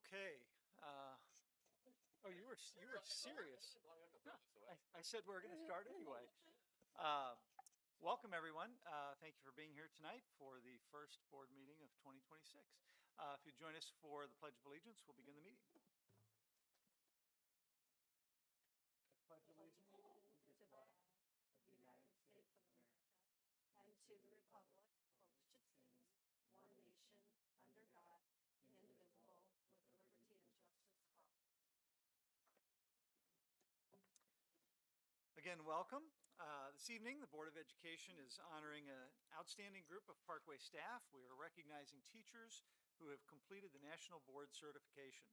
Okay. Oh, you were serious. I said we are going to start anyway. Uh, Welcome everyone. Thank you for being here tonight for the first board meeting of 2026. If you join us for the Pledge of Allegiance, we'll begin the meeting. Pledge allegiance to the flag of the United States of America and to the republic for which it stands, one nation, under God, indivisible, with liberty and justice for all. Again, welcome. This evening, the Board of Education is honoring an outstanding group of Parkway staff. We are recognizing teachers who have completed the National Board certification.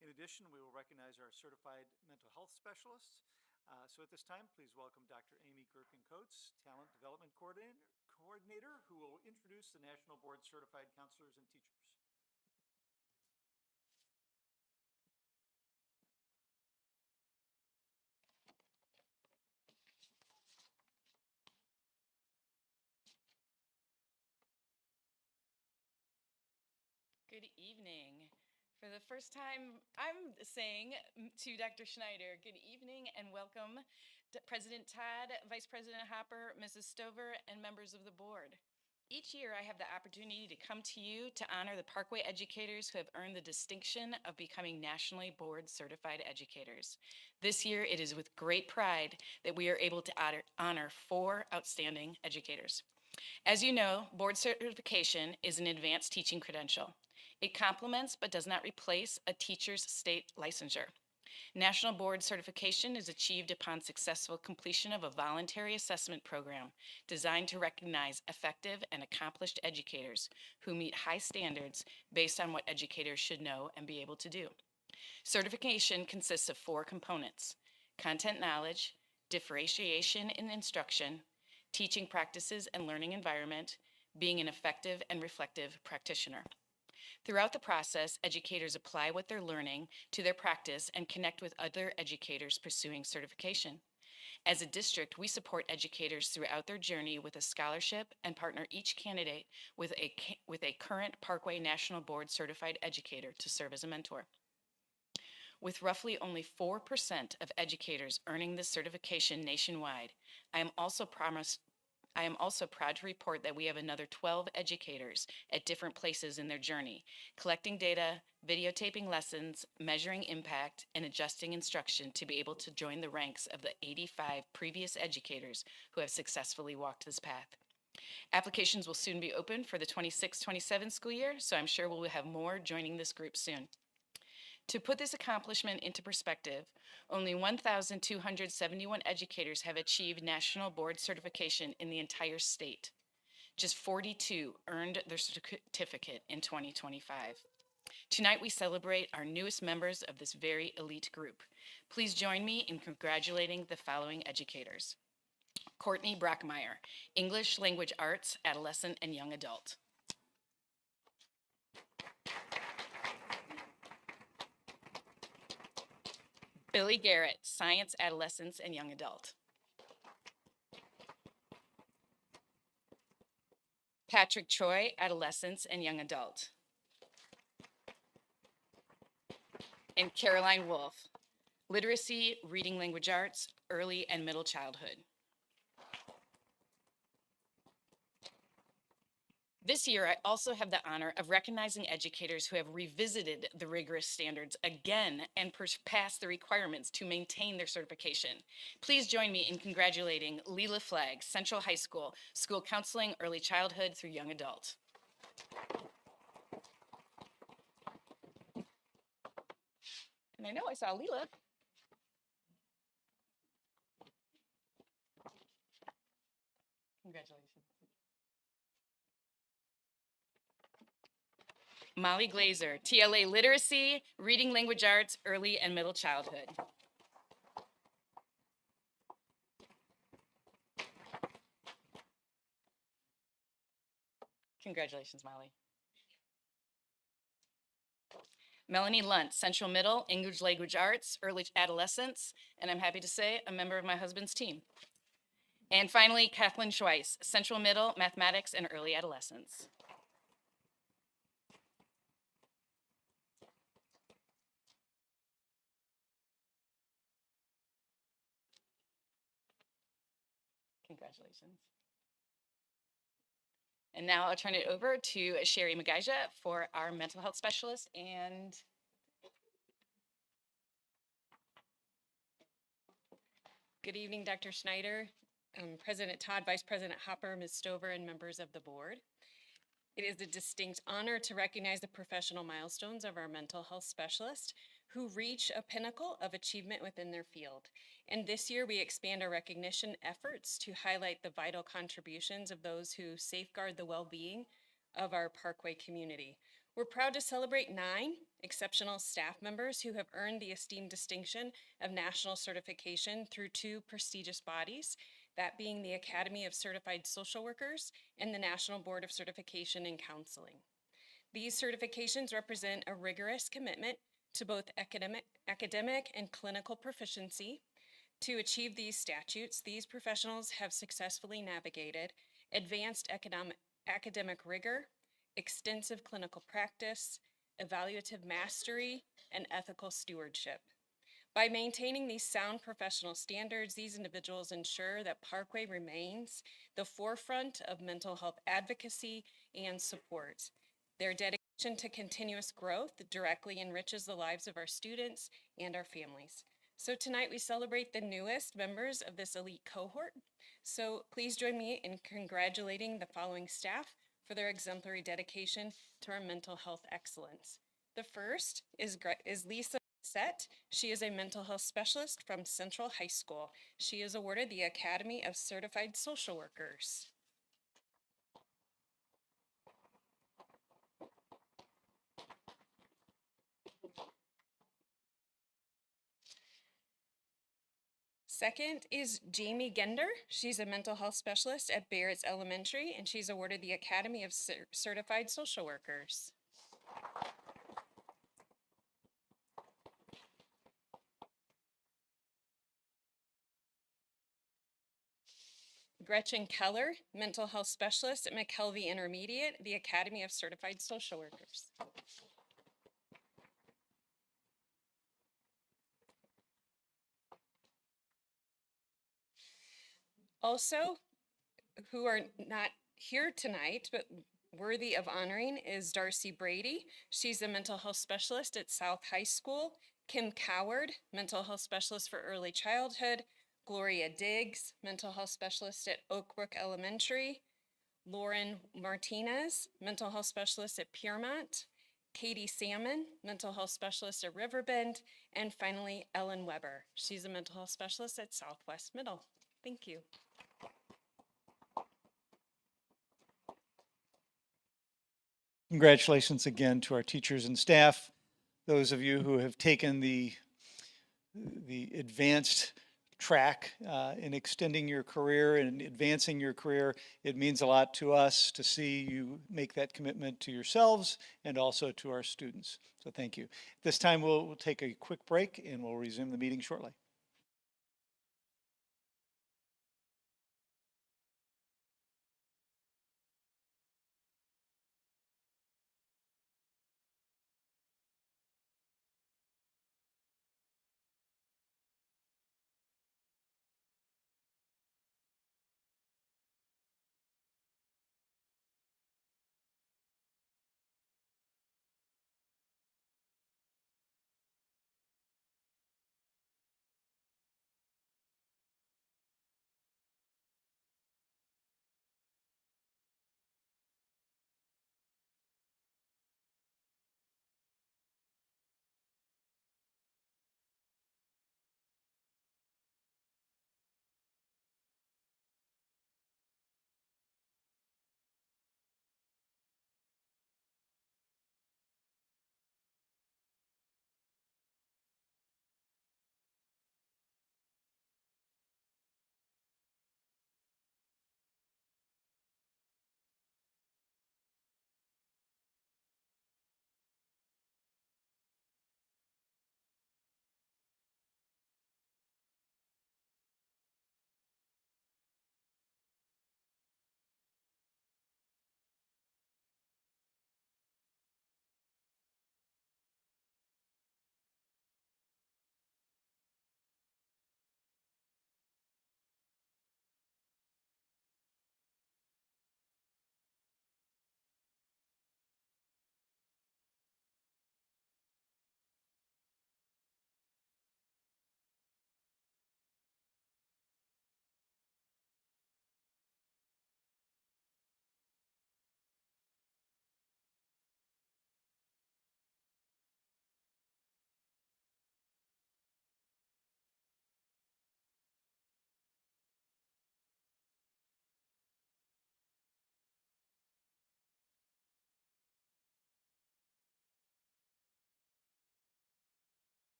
In addition, we will recognize our certified mental health specialists. So at this time, please welcome Dr. Amy Gerken-Coates, Talent Development Coordinator, who will introduce the National Board Certified Counselors and Teachers. Good evening. For the first time, I'm saying to Dr. Schneider, good evening and welcome President Todd, Vice President Hopper, Mrs. Stover, and members of the board. Each year, I have the opportunity to come to you to honor the Parkway educators who have earned the distinction of becoming nationally board certified educators. This year, it is with great pride that we are able to honor 4 outstanding educators. As you know, board certification is an advanced teaching credential. It complements but does not replace a teacher's state licensure. National board certification is achieved upon successful completion of a voluntary assessment program designed to recognize effective and accomplished educators who meet high standards based on what educators should know and be able to do. Certification consists of 4 components: content knowledge, differentiation in instruction, teaching practices and learning environment, being an effective and reflective practitioner. Throughout the process, educators apply what they're learning to their practice and connect with other educators pursuing certification. As a district, we support educators throughout their journey with a scholarship and partner each candidate with a current Parkway National Board certified educator to serve as a mentor. With roughly only 4% of educators earning this certification nationwide, I am also proud to report that we have another 12 educators at different places in their journey, collecting data, videotaping lessons, measuring impact, and adjusting instruction to be able to join the ranks of the 85 previous educators who have successfully walked this path. Applications will soon be open for the 26-27 school year, so I'm sure we'll have more joining this group soon. To put this accomplishment into perspective, only 1,271 educators have achieved national board certification in the entire state. Just 42 earned their certificate in 2025. Tonight, we celebrate our newest members of this very elite group. Please join me in congratulating the following educators. Courtney Brockmeyer, English Language Arts, Adolescent and Young Adult. Billy Garrett, Science, Adolescents, and Young Adult. Patrick Choi, Adolescents and Young Adult. And Caroline Wolf, Literacy, Reading Language Arts, Early and Middle Childhood. This year, I also have the honor of recognizing educators who have revisited the rigorous standards again and passed the requirements to maintain their certification. Please join me in congratulating Leela Flagg, Central High School, School Counseling, Early Childhood through Young Adult. And I know I saw Leela. Congratulations. Molly Glazer, TLA Literacy, Reading Language Arts, Early and Middle Childhood. Congratulations, Molly. Melanie Lunt, Central Middle, English Language Arts, Early Adolescence, and I'm happy to say a member of my husband's team. And finally, Kathleen Schweiss, Central Middle, Mathematics and Early Adolescence. Congratulations. And now I'll turn it over to Sherry Magaja for our mental health specialist and Good evening, Dr. Schneider, President Todd, Vice President Hopper, Ms. Stover, and members of the board. It is a distinct honor to recognize the professional milestones of our mental health specialists who reach a pinnacle of achievement within their field. And this year, we expand our recognition efforts to highlight the vital contributions of those who safeguard the well-being of our Parkway community. We're proud to celebrate 9 exceptional staff members who have earned the esteemed distinction of national certification through 2 prestigious bodies, that being the Academy of Certified Social Workers and the National Board of Certification in Counseling. These certifications represent a rigorous commitment to both academic and clinical proficiency. To achieve these statutes, these professionals have successfully navigated advanced academic rigor, extensive clinical practice, evaluative mastery, and ethical stewardship. By maintaining these sound professional standards, these individuals ensure that Parkway remains the forefront of mental health advocacy and support. Their dedication to continuous growth directly enriches the lives of our students and our families. So tonight we celebrate the newest members of this elite cohort. So please join me in congratulating the following staff for their exemplary dedication to our mental health excellence. The first is Lisa Sett. She is a mental health specialist from Central High School. She is awarded the Academy of Certified Social Workers. Second is Jamie Gender. She's a mental health specialist at Barrett's Elementary, and she's awarded the Academy of Certified Social Workers. Gretchen Keller, mental health specialist at McKelvey Intermediate, the Academy of Certified Social Workers. Also, who are not here tonight, but worthy of honoring, is Darcy Brady. She's a mental health specialist at South High School. Kim Coward, mental health specialist for early childhood. Gloria Diggs, mental health specialist at Oakbrook Elementary. Lauren Martinez, mental health specialist at Piermont. Katie Salmon, mental health specialist at Riverbend. And finally, Ellen Weber. She's a mental health specialist at Southwest Middle. Thank you. Congratulations again to our teachers and staff. Those of you who have taken the advanced track in extending your career and advancing your career, it means a lot to us to see you make that commitment to yourselves and also to our students. So thank you. This time we'll take a quick break and we'll resume the meeting shortly.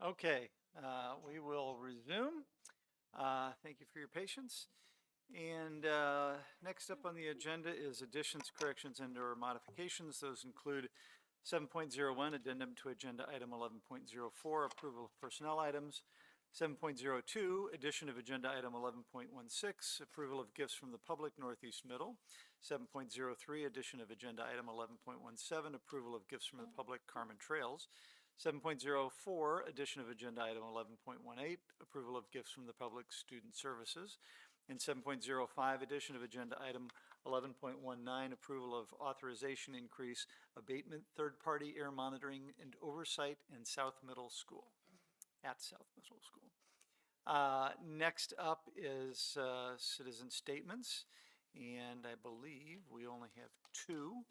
Okay, we will resume. Thank you for your patience. And next up on the agenda is additions, corrections, and/or modifications. Those include 7.01, addendum to agenda item 11.04, approval of personnel items. 7.02, addition of agenda item 11.16, approval of gifts from the public, Northeast Middle. 7.03, addition of agenda item 11.17, approval of gifts from the public, Carmen Trails. 7.04, addition of agenda item 11.18, approval of gifts from the public, Student Services. And 7.05, addition of agenda item 11.19, approval of authorization increase abatement, third-party air monitoring and oversight in South Middle School, at South Middle School. Next up is citizen statements, and I believe we only have two.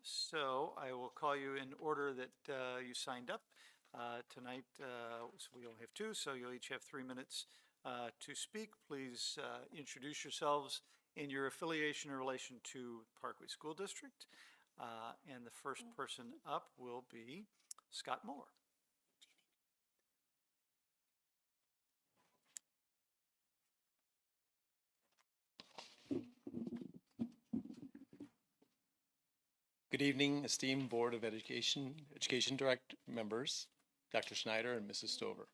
So I will call you in order that you signed up tonight. So we only have two, so you'll each have 3 minutes to speak. Please introduce yourselves and your affiliation in relation to Parkway School District. And the first person up will be Scott Muller. Good evening, esteemed Board of Education Direct members, Dr. Schneider and Mrs. Stover.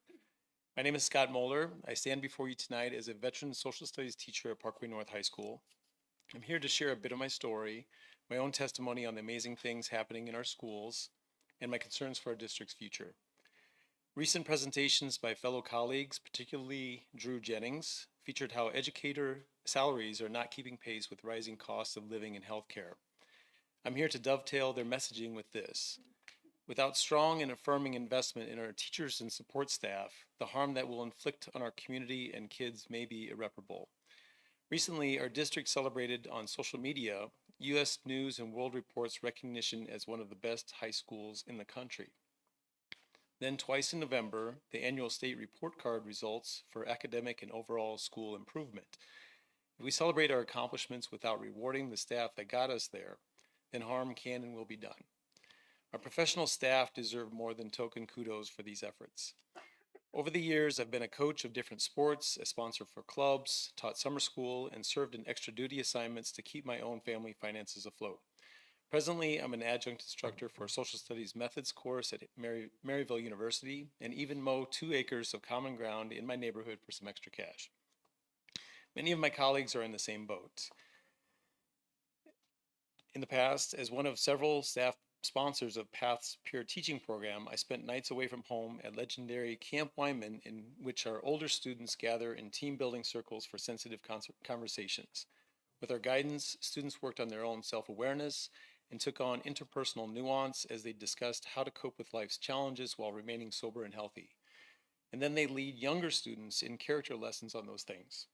My name is Scott Moeller. I stand before you tonight as a veteran social studies teacher at Parkway North High School. I'm here to share a bit of my story, my own testimony on the amazing things happening in our schools, and my concerns for our district's future. Recent presentations by fellow colleagues, particularly Drew Jennings, featured how educator salaries are not keeping pace with rising costs of living and healthcare. I'm here to dovetail their messaging with this. Without strong and affirming investment in our teachers and support staff, the harm that will inflict on our community and kids may be irreparable. Recently, our district celebrated on social media U.S. News and World Report's recognition as one of the best high schools in the country. Then twice in November, the annual state report card results for academic and overall school improvement. If we celebrate our accomplishments without rewarding the staff that got us there, then harm can and will be done. Our professional staff deserve more than token kudos for these efforts. Over the years, I've been a coach of different sports, a sponsor for clubs, taught summer school, and served in extra duty assignments to keep my own family finances afloat. Presently, I'm an adjunct instructor for a social studies methods course at Maryville University, and even mow 2 acres of common ground in my neighborhood for some extra cash. Many of my colleagues are in the same boat. In the past, as one of several staff sponsors of PATH's peer teaching program, I spent nights away from home at legendary Camp Wyman, in which our older students gather in team building circles for sensitive conversations. With our guidance, students worked on their own self-awareness and took on interpersonal nuance as they discussed how to cope with life's challenges while remaining sober and healthy. And then they lead younger students in character lessons on those things.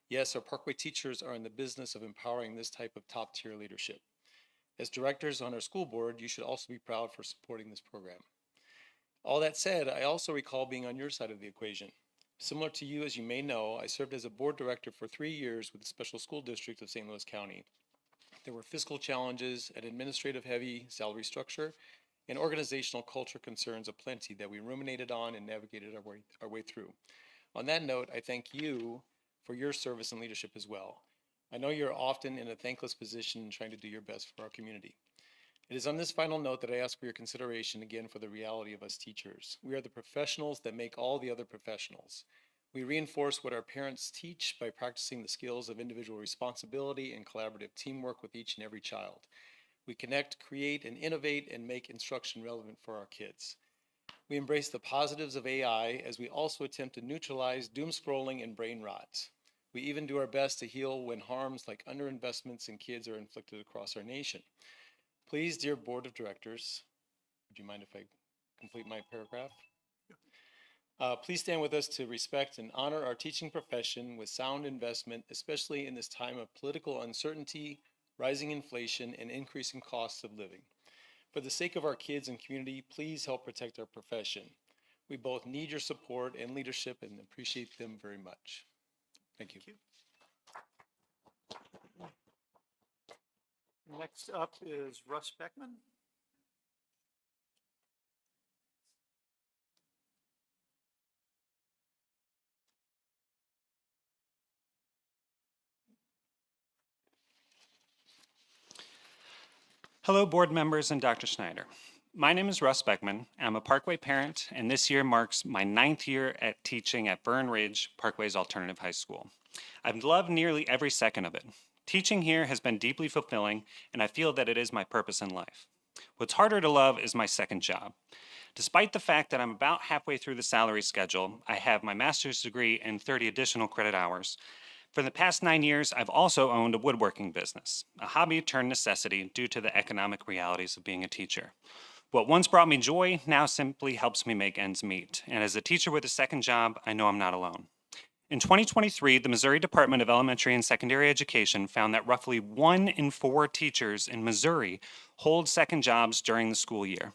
Yes, our Parkway teachers are in the business of empowering this type of top-tier leadership. As directors on our school board, you should also be proud for supporting this program. All that said, I also recall being on your side of the equation. Similar to you, as you may know, I served as a board director for 3 years with the Special School District of St. Louis County. There were fiscal challenges, an administrative-heavy salary structure, and organizational culture concerns aplenty that we ruminated on and navigated our way through. On that note, I thank you for your service and leadership as well. I know you're often in a thankless position trying to do your best for our community. It is on this final note that I ask for your consideration again for the reality of us teachers. We are the professionals that make all the other professionals. We reinforce what our parents teach by practicing the skills of individual responsibility and collaborative teamwork with each and every child. We connect, create, and innovate and make instruction relevant for our kids. We embrace the positives of AI as we also attempt to neutralize doom scrolling and brain rot. We even do our best to heal when harms like underinvestments in kids are inflicted across our nation. Please, dear Board of Directors, would you mind if I complete my paragraph? Please stand with us to respect and honor our teaching profession with sound investment, especially in this time of political uncertainty, rising inflation, and increasing costs of living. For the sake of our kids and community, please help protect our profession. We both need your support and leadership and appreciate them very much. Thank you. Next up is Russ Beckman. Hello, board members and Dr. Schneider. My name is Russ Beckman. I'm a Parkway parent, and this year marks my 9th year at teaching at Burn Ridge, Parkway's alternative high school. I've loved nearly every second of it. Teaching here has been deeply fulfilling, and I feel that it is my purpose in life. What's harder to love is my second job. Despite the fact that I'm about halfway through the salary schedule, I have my master's degree and 30 additional credit hours. For the past 9 years, I've also owned a woodworking business, a hobby turned necessity due to the economic realities of being a teacher. What once brought me joy now simply helps me make ends meet, and as a teacher with a second job, I know I'm not alone. In 2023, the Missouri Department of Elementary and Secondary Education found that roughly 1 in 4 teachers in Missouri hold second jobs during the school year.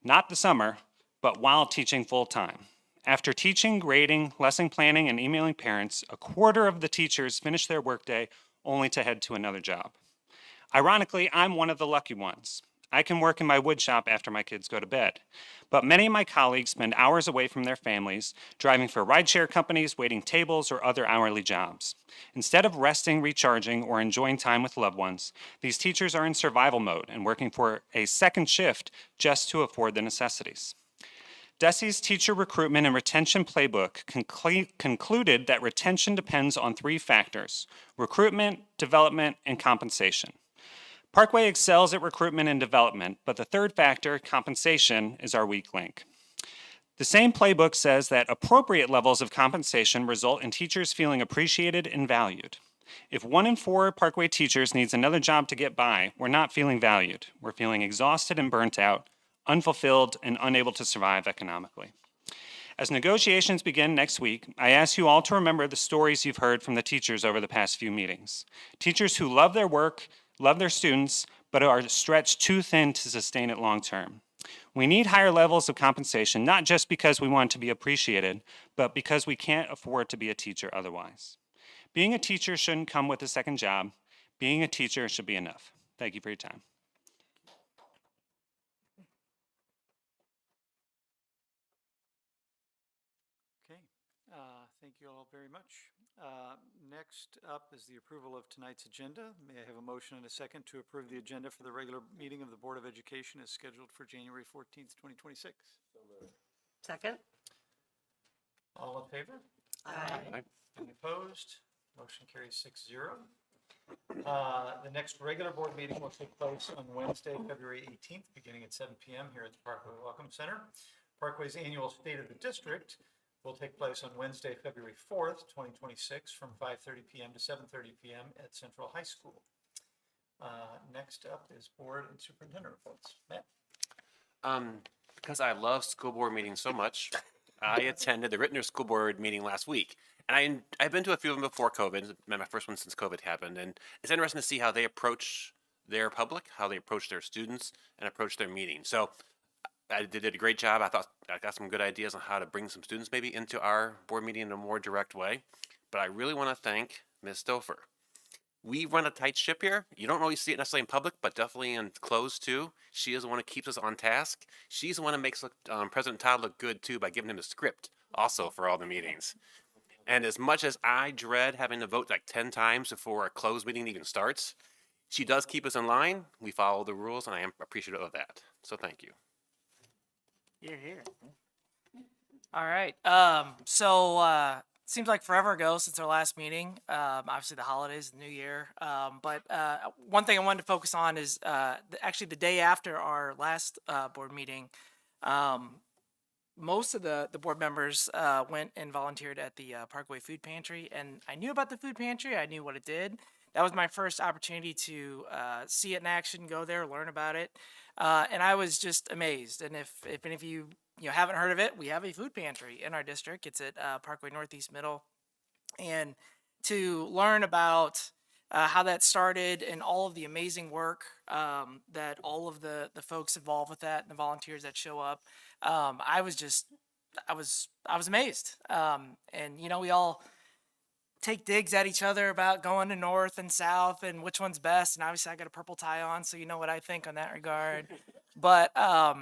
Not the summer, but while teaching full-time. After teaching, grading, lesson planning, and emailing parents, a quarter of the teachers finish their workday only to head to another job. Ironically, I'm one of the lucky ones. I can work in my wood shop after my kids go to bed. But many of my colleagues spend hours away from their families, driving for rideshare companies, waiting tables, or other hourly jobs. Instead of resting, recharging, or enjoying time with loved ones, these teachers are in survival mode and working for a second shift just to afford the necessities. DESE's teacher recruitment and retention playbook concluded that retention depends on 3 factors: recruitment, development, and compensation. Parkway excels at recruitment and development, but the third factor, compensation, is our weak link. The same playbook says that appropriate levels of compensation result in teachers feeling appreciated and valued. If 1 in 4 Parkway teachers needs another job to get by, we're not feeling valued. We're feeling exhausted and burnt out, unfulfilled, and unable to survive economically. As negotiations begin next week, I ask you all to remember the stories you've heard from the teachers over the past few meetings. Teachers who love their work, love their students, but are stretched too thin to sustain it long term. We need higher levels of compensation, not just because we want to be appreciated, but because we can't afford to be a teacher otherwise. Being a teacher shouldn't come with a second job. Being a teacher should be enough. Thank you for your time. Okay, thank you all very much. Next up is the approval of tonight's agenda. May I have a motion and a second to approve the agenda for the regular meeting of the Board of Education as scheduled for January 14th, 2026? Second? All in favor? Aye. Any opposed? Motion carries 6-0. The next regular board meeting will take place on Wednesday, February 18th, beginning at 7 p.m. here at the Parkway Welcome Center. Parkway's annual State of the District will take place on Wednesday, February 4th, 2026, from 5:30 p.m. to 7:30 p.m. at Central High School. Next up is board and superintendent reports. Matt? Because I love school board meetings so much, I attended the Rittner School Board meeting last week. And I've been to a few of them before COVID. It's been my first one since COVID happened. And it's interesting to see how they approach their public, how they approach their students, and approach their meetings. So they did a great job. I thought I got some good ideas on how to bring some students maybe into our board meeting in a more direct way. But I really want to thank Ms. Stouffer. We run a tight ship here. You don't always see it necessarily in public, but definitely in closed too. She is the one who keeps us on task. She's the one who makes President Todd look good too by giving him the script also for all the meetings. And as much as I dread having to vote like 10 times before a closed meeting even starts, she does keep us in line. We follow the rules, and I am appreciative of that. So thank you. You're here. All right. Seems like forever ago since our last meeting. Obviously the holidays, the new year. But one thing I wanted to focus on is actually the day after our last board meeting. Most of the board members went and volunteered at the Parkway Food Pantry, and I knew about the food pantry. I knew what it did. That was my first opportunity to see it in action, go there, learn about it, and I was just amazed. And if any of you haven't heard of it, we have a food pantry in our district. It's at Parkway Northeast Middle, and to learn about how that started and all of the amazing work that all of the folks involved with that and the volunteers that show up, I was amazed. And we all take digs at each other about going to north and south and which one's best. And obviously I got a purple tie on, so you know what I think on that regard. But at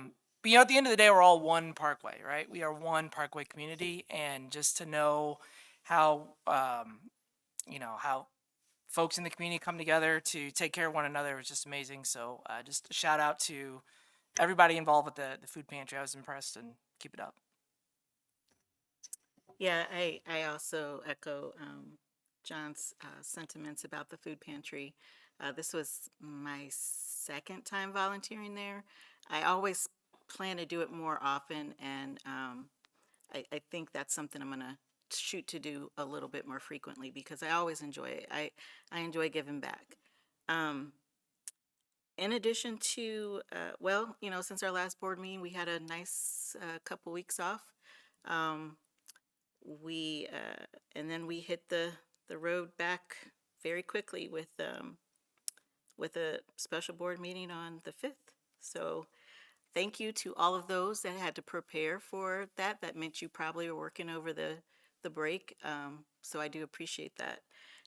the end of the day, we're all one Parkway, right? We are one Parkway community, and just to know how, how folks in the community come together to take care of one another. It was just amazing. So just a shout out to everybody involved with the food pantry. I was impressed, and keep it up. Yeah, I also echo John's sentiments about the food pantry. This was my second time volunteering there. I always plan to do it more often, and I think that's something I'm gonna shoot to do a little bit more frequently because I always enjoy it. I enjoy giving back. In addition to, well, you know, since our last board meeting, we had a nice couple weeks off. And then we hit the road back very quickly with a special board meeting on the 5th. So thank you to all of those that had to prepare for that. That meant you probably were working over the break. So I do appreciate that.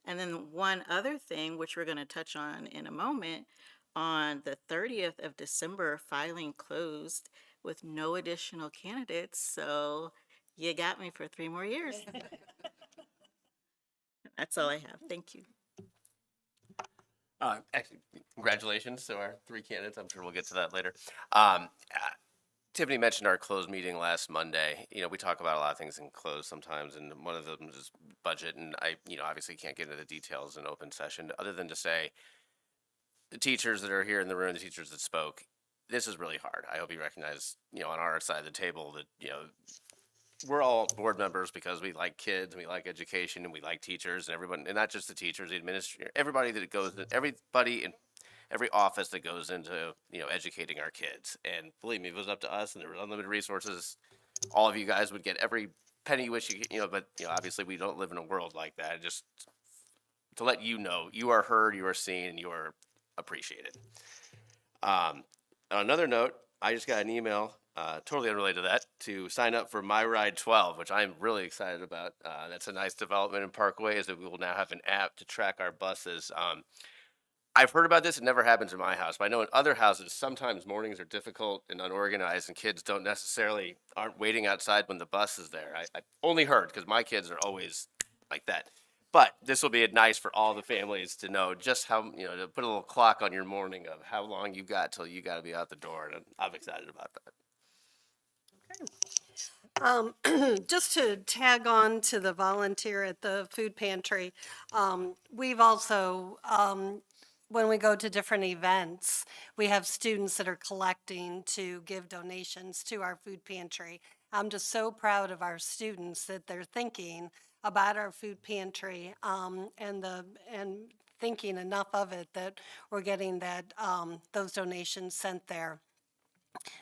And then one other thing, which we're going to touch on in a moment, on the 30th of December, filing closed with no additional candidates. So you got me for 3 more years. That's all I have. Thank you. Actually, congratulations to our 3 candidates. I'm sure we'll get to that later. Tiffany mentioned our closed meeting last Monday. You know, we talk about a lot of things in closed sometimes, and one of them is budget. And I, you know, obviously can't get into the details in open session, other than to say the teachers that are here in the room, the teachers that spoke, this is really hard. I hope you recognize, you know, on our side of the table that, you know, we're all board members because we like kids, and we like education, and we like teachers, and everyone, and not just the teachers, the administrator, everybody that goes, everybody in every office that goes into, you know, educating our kids. And believe me, if it was up to us and there were unlimited resources, all of you guys would get every penny you wish you know, but, you know, obviously we don't live in a world like that. Just to let you know, you are heard, you are seen, and you are appreciated. On another note, I just got an email, totally unrelated to that, to sign up for My Ride 12, which I'm really excited about. That's a nice development in Parkway, is that we will now have an app to track our buses. I've heard about this. It never happens in my house, but I know in other houses, sometimes mornings are difficult and unorganized, and kids aren't waiting outside when the bus is there. I only heard, because my kids are always like that. But this will be nice for all the families to know just how, you know, to put a little clock on your morning of how long you got till you got to be out the door. And I'm excited about that. Just to tag on to the volunteer at the food pantry, we've also, when we go to different events, we have students that are collecting to give donations to our food pantry. I'm just so proud of our students that they're thinking about our food pantry, and thinking enough of it that we're getting that those donations sent there.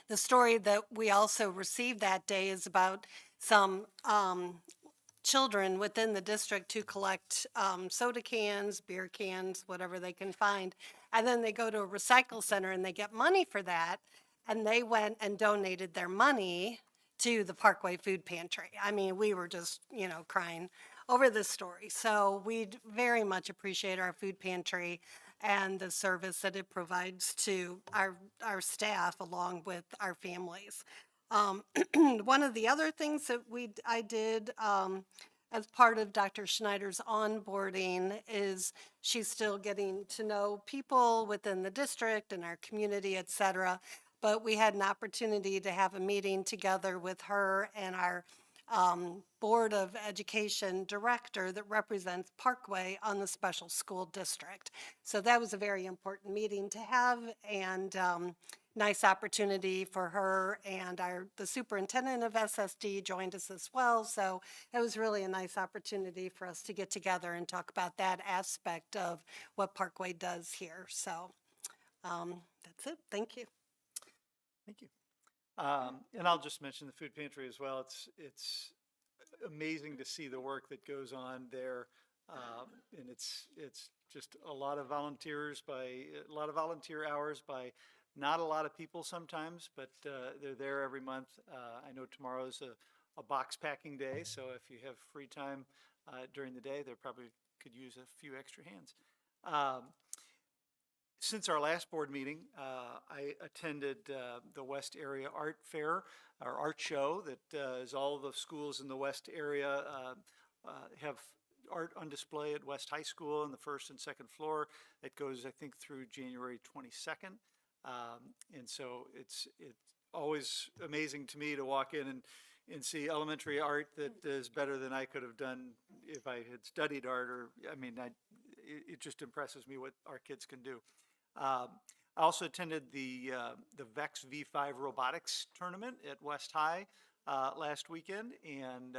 The story that we also received that day is about some children within the district who collect soda cans, beer cans, whatever they can find, and then they go to a recycle center and they get money for that, and they went and donated their money to the Parkway Food Pantry. I mean, we were just, you know, crying over this story. So we very much appreciate our food pantry and the service that it provides to our staff along with our families. One of the other things that I did as part of Dr. Schneider's onboarding is she's still getting to know people within the district and our community, et cetera. But we had an opportunity to have a meeting together with her and our Board of Education director that represents Parkway on the special school district. So that was a very important meeting to have, and nice opportunity for her, and the superintendent of SSD joined us as well. So it was really a nice opportunity for us to get together and talk about that aspect of what Parkway does here. So that's it. Thank you. Thank you. And I'll just mention the food pantry as well. It's amazing to see the work that goes on there. And it's just a lot of volunteer hours by not a lot of people sometimes, but they're there every month. I know tomorrow's a box packing day, so if you have free time during the day, they probably could use a few extra hands. Since our last board meeting, I attended the West Area Art Fair, our art show that is all the schools in the West area have art on display at West High School on the first and second floor. It goes, I think, through January 22nd. And so it's always amazing to me to walk in and see elementary art that is better than I could have done if I had studied art, or, I mean, it just impresses me what our kids can do. I also attended the VEX V5 robotics tournament at West High last weekend, and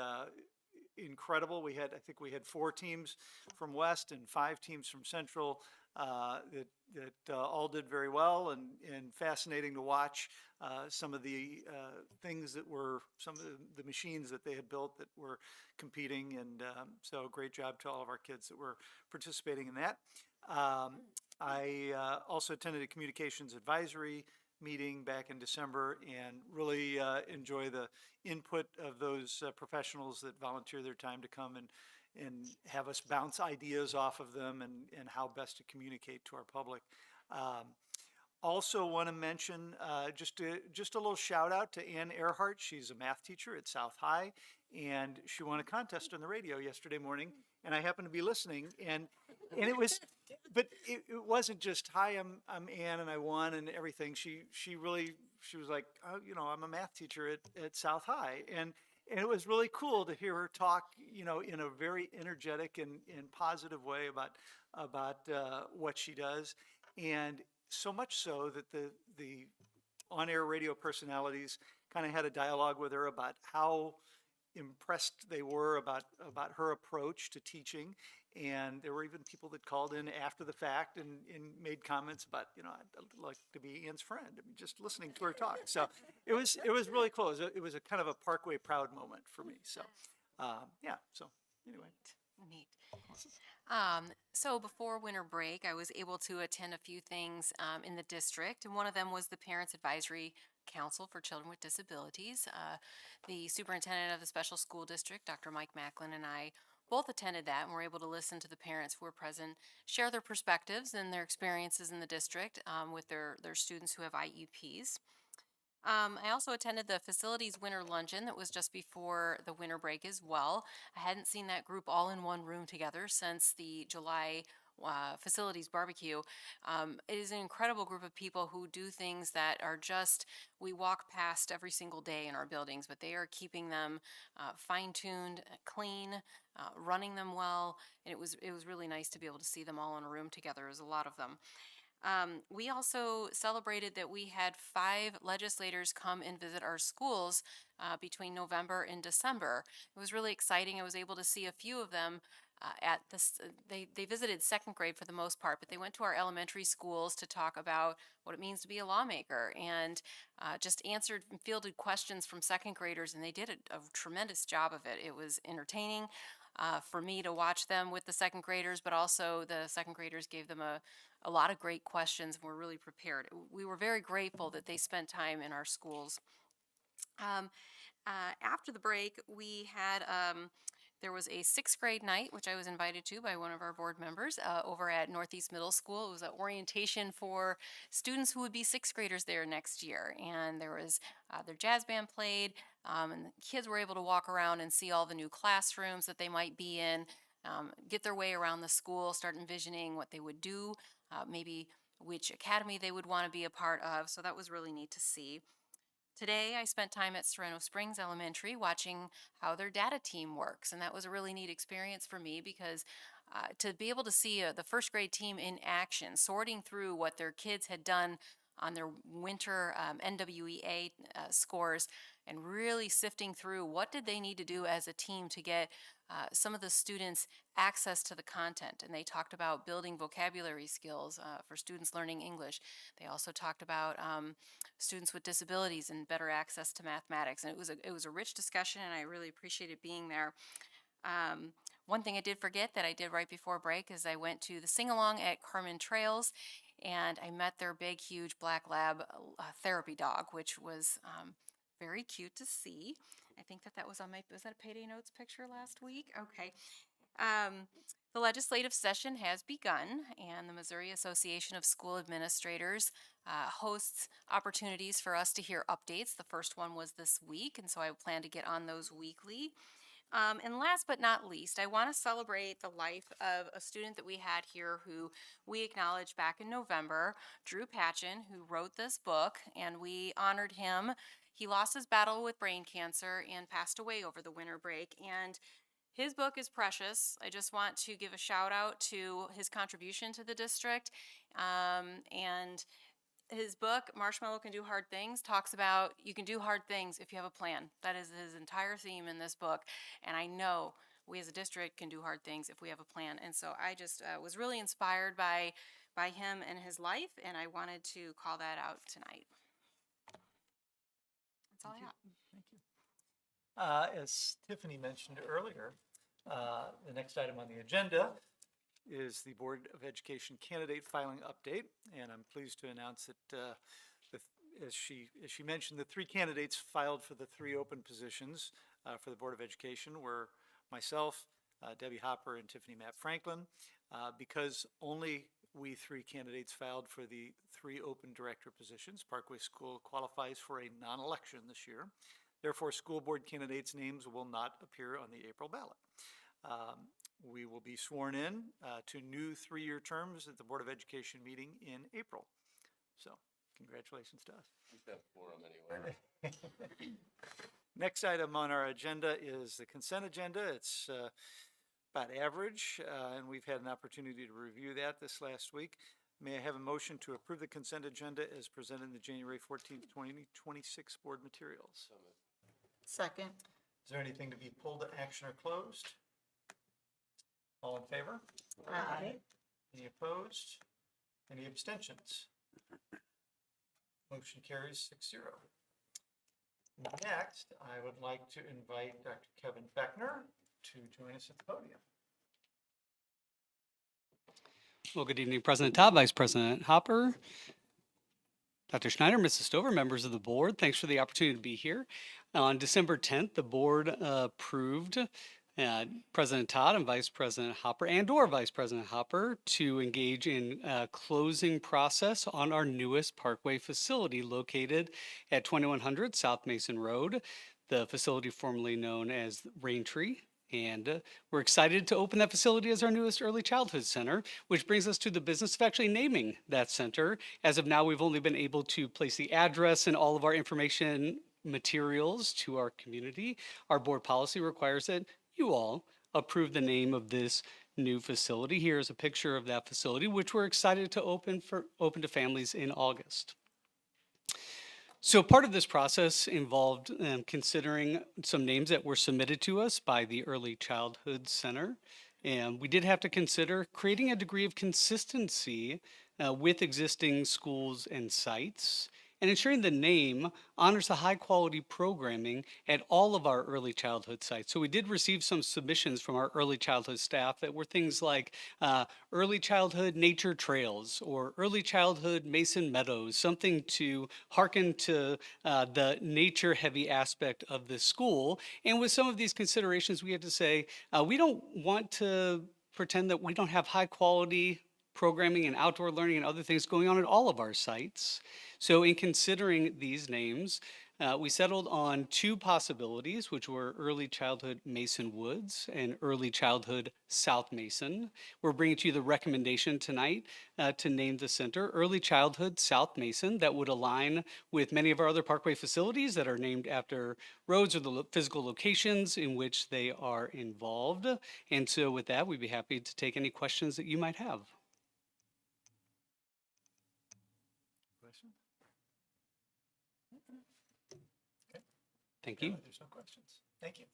incredible. I think we had 4 teams from West and 5 teams from Central that all did very well, and fascinating to watch some of the things that were, some of the machines that they had built that were competing, and so great job to all of our kids that were participating in that. I also attended a communications advisory meeting back in December, and really enjoy the input of those professionals that volunteer their time to come and have us bounce ideas off of them, and how best to communicate to our public. Also want to mention just a little shout out to Ann Earhart. She's a math teacher at South High, and she won a contest on the radio yesterday morning, and I happened to be listening, and it was, but it wasn't just, hi, I'm Ann and I won and everything. She was like, oh, I'm a math teacher at South High, and it was really cool to hear her talk, in a very energetic and positive way about what she does. And so much so that the on-air radio personalities kind of had a dialogue with her about how impressed they were about her approach to teaching. And there were even people that called in after the fact and made comments about, I'd like to be Ann's friend. I mean, just listening to her talk. So it was really cool. It was a kind of a Parkway proud moment for me. So, yeah. So anyway. Neat. So before winter break, I was able to attend a few things in the district, and one of them was the Parents Advisory Council for Children with Disabilities. The superintendent of the special school district, Dr. Mike Macklin, and I both attended that and were able to listen to the parents who were present, share their perspectives and their experiences in the district with their students who have IEPs. I also attended the facilities winter luncheon that was just before the winter break as well. I hadn't seen that group all in one room together since the July facilities barbecue. It is an incredible group of people who do things that are just, we walk past every single day in our buildings, but they are keeping them fine-tuned, clean, running them well, and it was really nice to be able to see them all in a room together. There was a lot of them. We also celebrated that we had 5 legislators come and visit our schools between November and December. It was really exciting. I was able to see a few of them at this. They visited 2nd grade for the most part, but they went to our elementary schools to talk about what it means to be a lawmaker, and just answered and fielded questions from 2nd graders, and they did a tremendous job of it. It was entertaining for me to watch them with the 2nd graders, but also the 2nd graders gave them a lot of great questions and were really prepared. We were very grateful that they spent time in our schools. After the break, we had, there was a 6th grade night, which I was invited to by one of our board members over at Northeast Middle School. It was an orientation for students who would be 6th graders there next year. And there was, their jazz band played, and the kids were able to walk around and see all the new classrooms that they might be in, get their way around the school, start envisioning what they would do, maybe which academy they would want to be a part of. So that was really neat to see. Today, I spent time at Sereno Springs Elementary watching how their data team works, and that was a really neat experience for me because to be able to see the 1st grade team in action, sorting through what their kids had done on their winter NWEA scores, and really sifting through what did they need to do as a team to get some of the students access to the content. And they talked about building vocabulary skills for students learning English. They also talked about students with disabilities and better access to mathematics. And it was a rich discussion, and I really appreciated being there. One thing I did forget that I did right before break is I went to the sing-along at Carmen Trails, and I met their big, huge black lab therapy dog, which was very cute to see. I think that was on my, was that a Payday Notes picture last week? Okay. The legislative session has begun, and the Missouri Association of School Administrators hosts opportunities for us to hear updates. The first one was this week, and so I plan to get on those weekly. And last but not least, I want to celebrate the life of a student that we had here who we acknowledged back in November, Drew Patchen, who wrote this book, and we honored him. He lost his battle with brain cancer and passed away over the winter break. And his book is precious. I just want to give a shout out to his contribution to the district. And his book, Marshmallow Can Do Hard Things, talks about you can do hard things if you have a plan. That is his entire theme in this book. And I know we as a district can do hard things if we have a plan. And so I just was really inspired by him and his life, and I wanted to call that out tonight. That's all I got. Thank you. As Tiffany mentioned earlier, the next item on the agenda is the Board of Education candidate filing update, and I'm pleased to announce that as she mentioned, the 3 candidates filed for the 3 open positions for the Board of Education were myself, Debbie Hopper, and Tiffany Mapp Franklin. Because only we 3 candidates filed for the 3 open director positions, Parkway School qualifies for a non-election this year. Therefore, school board candidates' names will not appear on the April ballot. We will be sworn in to new 3-year terms at the Board of Education meeting in April. So, congratulations to us. Keep that forum anyway. Next item on our agenda is the consent agenda. It's about average, and we've had an opportunity to review that this last week. May I have a motion to approve the consent agenda as presented in the January 14th, 2026 board materials? Second. Is there anything to be pulled to action or closed? All in favor? Aye. Any opposed? Any abstentions? Motion carries 6-0. Next, I would like to invite Dr. Kevin Beckner to join us at the podium. Well, good evening, President Todd, Vice President Hopper, Dr. Schneider, Mrs. Stover, members of the board. Thanks for the opportunity to be here. On December 10th, the board approved President Todd and Vice President Hopper and/or Vice President Hopper to engage in a closing process on our newest Parkway facility located at 2100 South Mason Road, the facility formerly known as Raintree. And we're excited to open that facility as our newest early childhood center, which brings us to the business of actually naming that center. As of now, we've only been able to place the address and all of our information materials to our community. Our board policy requires that you all approve the name of this new facility. Here's a picture of that facility, which we're excited to open to families in August. So part of this process involved considering some names that were submitted to us by the Early Childhood Center. And we did have to consider creating a degree of consistency with existing schools and sites, and ensuring the name honors the high quality programming at all of our early childhood sites. So we did receive some submissions from our early childhood staff that were things like early childhood nature trails or early childhood Mason Meadows, something to hearken to the nature heavy aspect of the school. And with some of these considerations, we had to say, we don't want to pretend that we don't have high quality programming and outdoor learning and other things going on at all of our sites. So in considering these names, we settled on 2 possibilities, which were Early Childhood Mason Woods and Early Childhood South Mason. We're bringing to you the recommendation tonight to name the center Early Childhood South Mason. That would align with many of our other Parkway facilities that are named after roads or the physical locations in which they are involved. And so with that, we'd be happy to take any questions that you might have. Question? Thank you. There's no questions. Thank you.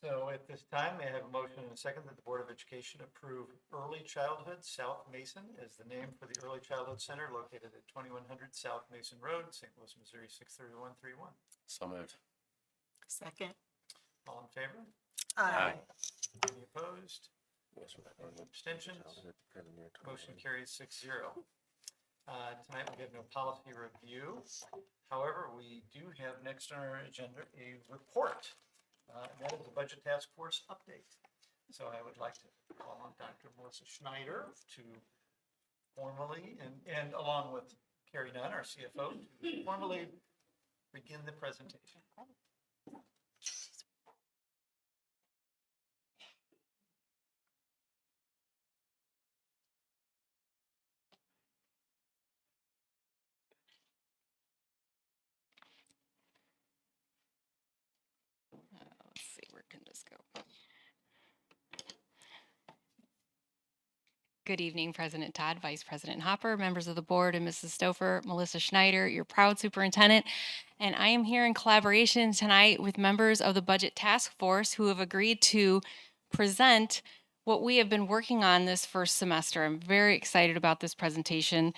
So at this time, may I have a motion and a second that the Board of Education approve Early Childhood South Mason as the name for the Early Childhood Center located at 2100 South Mason Road, St. Louis, Missouri 63131. So moved. Second. All in favor? Aye. Any opposed? Any abstentions? Motion carries 6-0. Tonight we have no policy review. However, we do have next on our agenda a report. And that is the Budget Task Force update. So I would like to call on Dr. Melissa Schneider to formally, and along with Carrie Nunn, our CFO, to formally begin the presentation. Good evening, President Todd, Vice President Hopper, members of the board, and Mrs. Stouffer, Melissa Schneider, your proud superintendent. And I am here in collaboration tonight with members of the Budget Task Force who have agreed to present what we have been working on this first semester. I'm very excited about this presentation,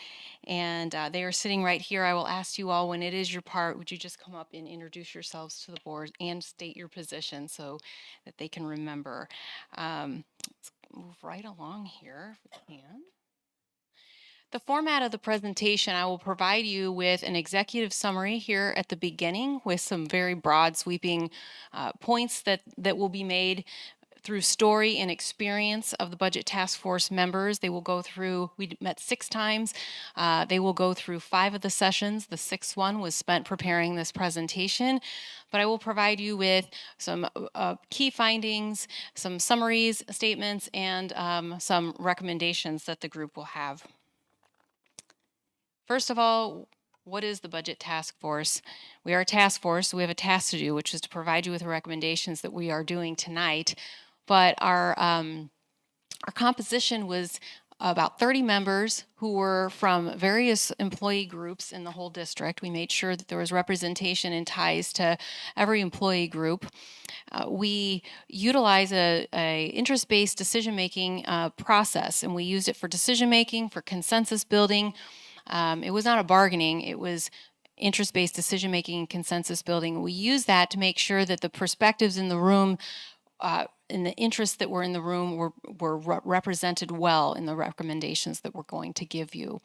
and they are sitting right here. I will ask you all, when it is your part, would you just come up and introduce yourselves to the board and state your position so that they can remember. Let's move right along here if we can. The format of the presentation, I will provide you with an executive summary here at the beginning with some very broad sweeping points that will be made through story and experience of the Budget Task Force members. They will go through, we met 6 times. They will go through 5 of the sessions. The 6th one was spent preparing this presentation. But I will provide you with some key findings, some summaries, statements, and some recommendations that the group will have. First of all, what is the Budget Task Force? We are a task force, so we have a task to do, which is to provide you with the recommendations that we are doing tonight. But our composition was about 30 members who were from various employee groups in the whole district. We made sure that there was representation and ties to every employee group. We utilize a interest-based decision-making process, and we used it for decision-making, for consensus building. It was not a bargaining, it was interest-based decision-making and consensus building. We use that to make sure that the perspectives in the room and the interests that were in the room were represented well in the recommendations that we're going to give you.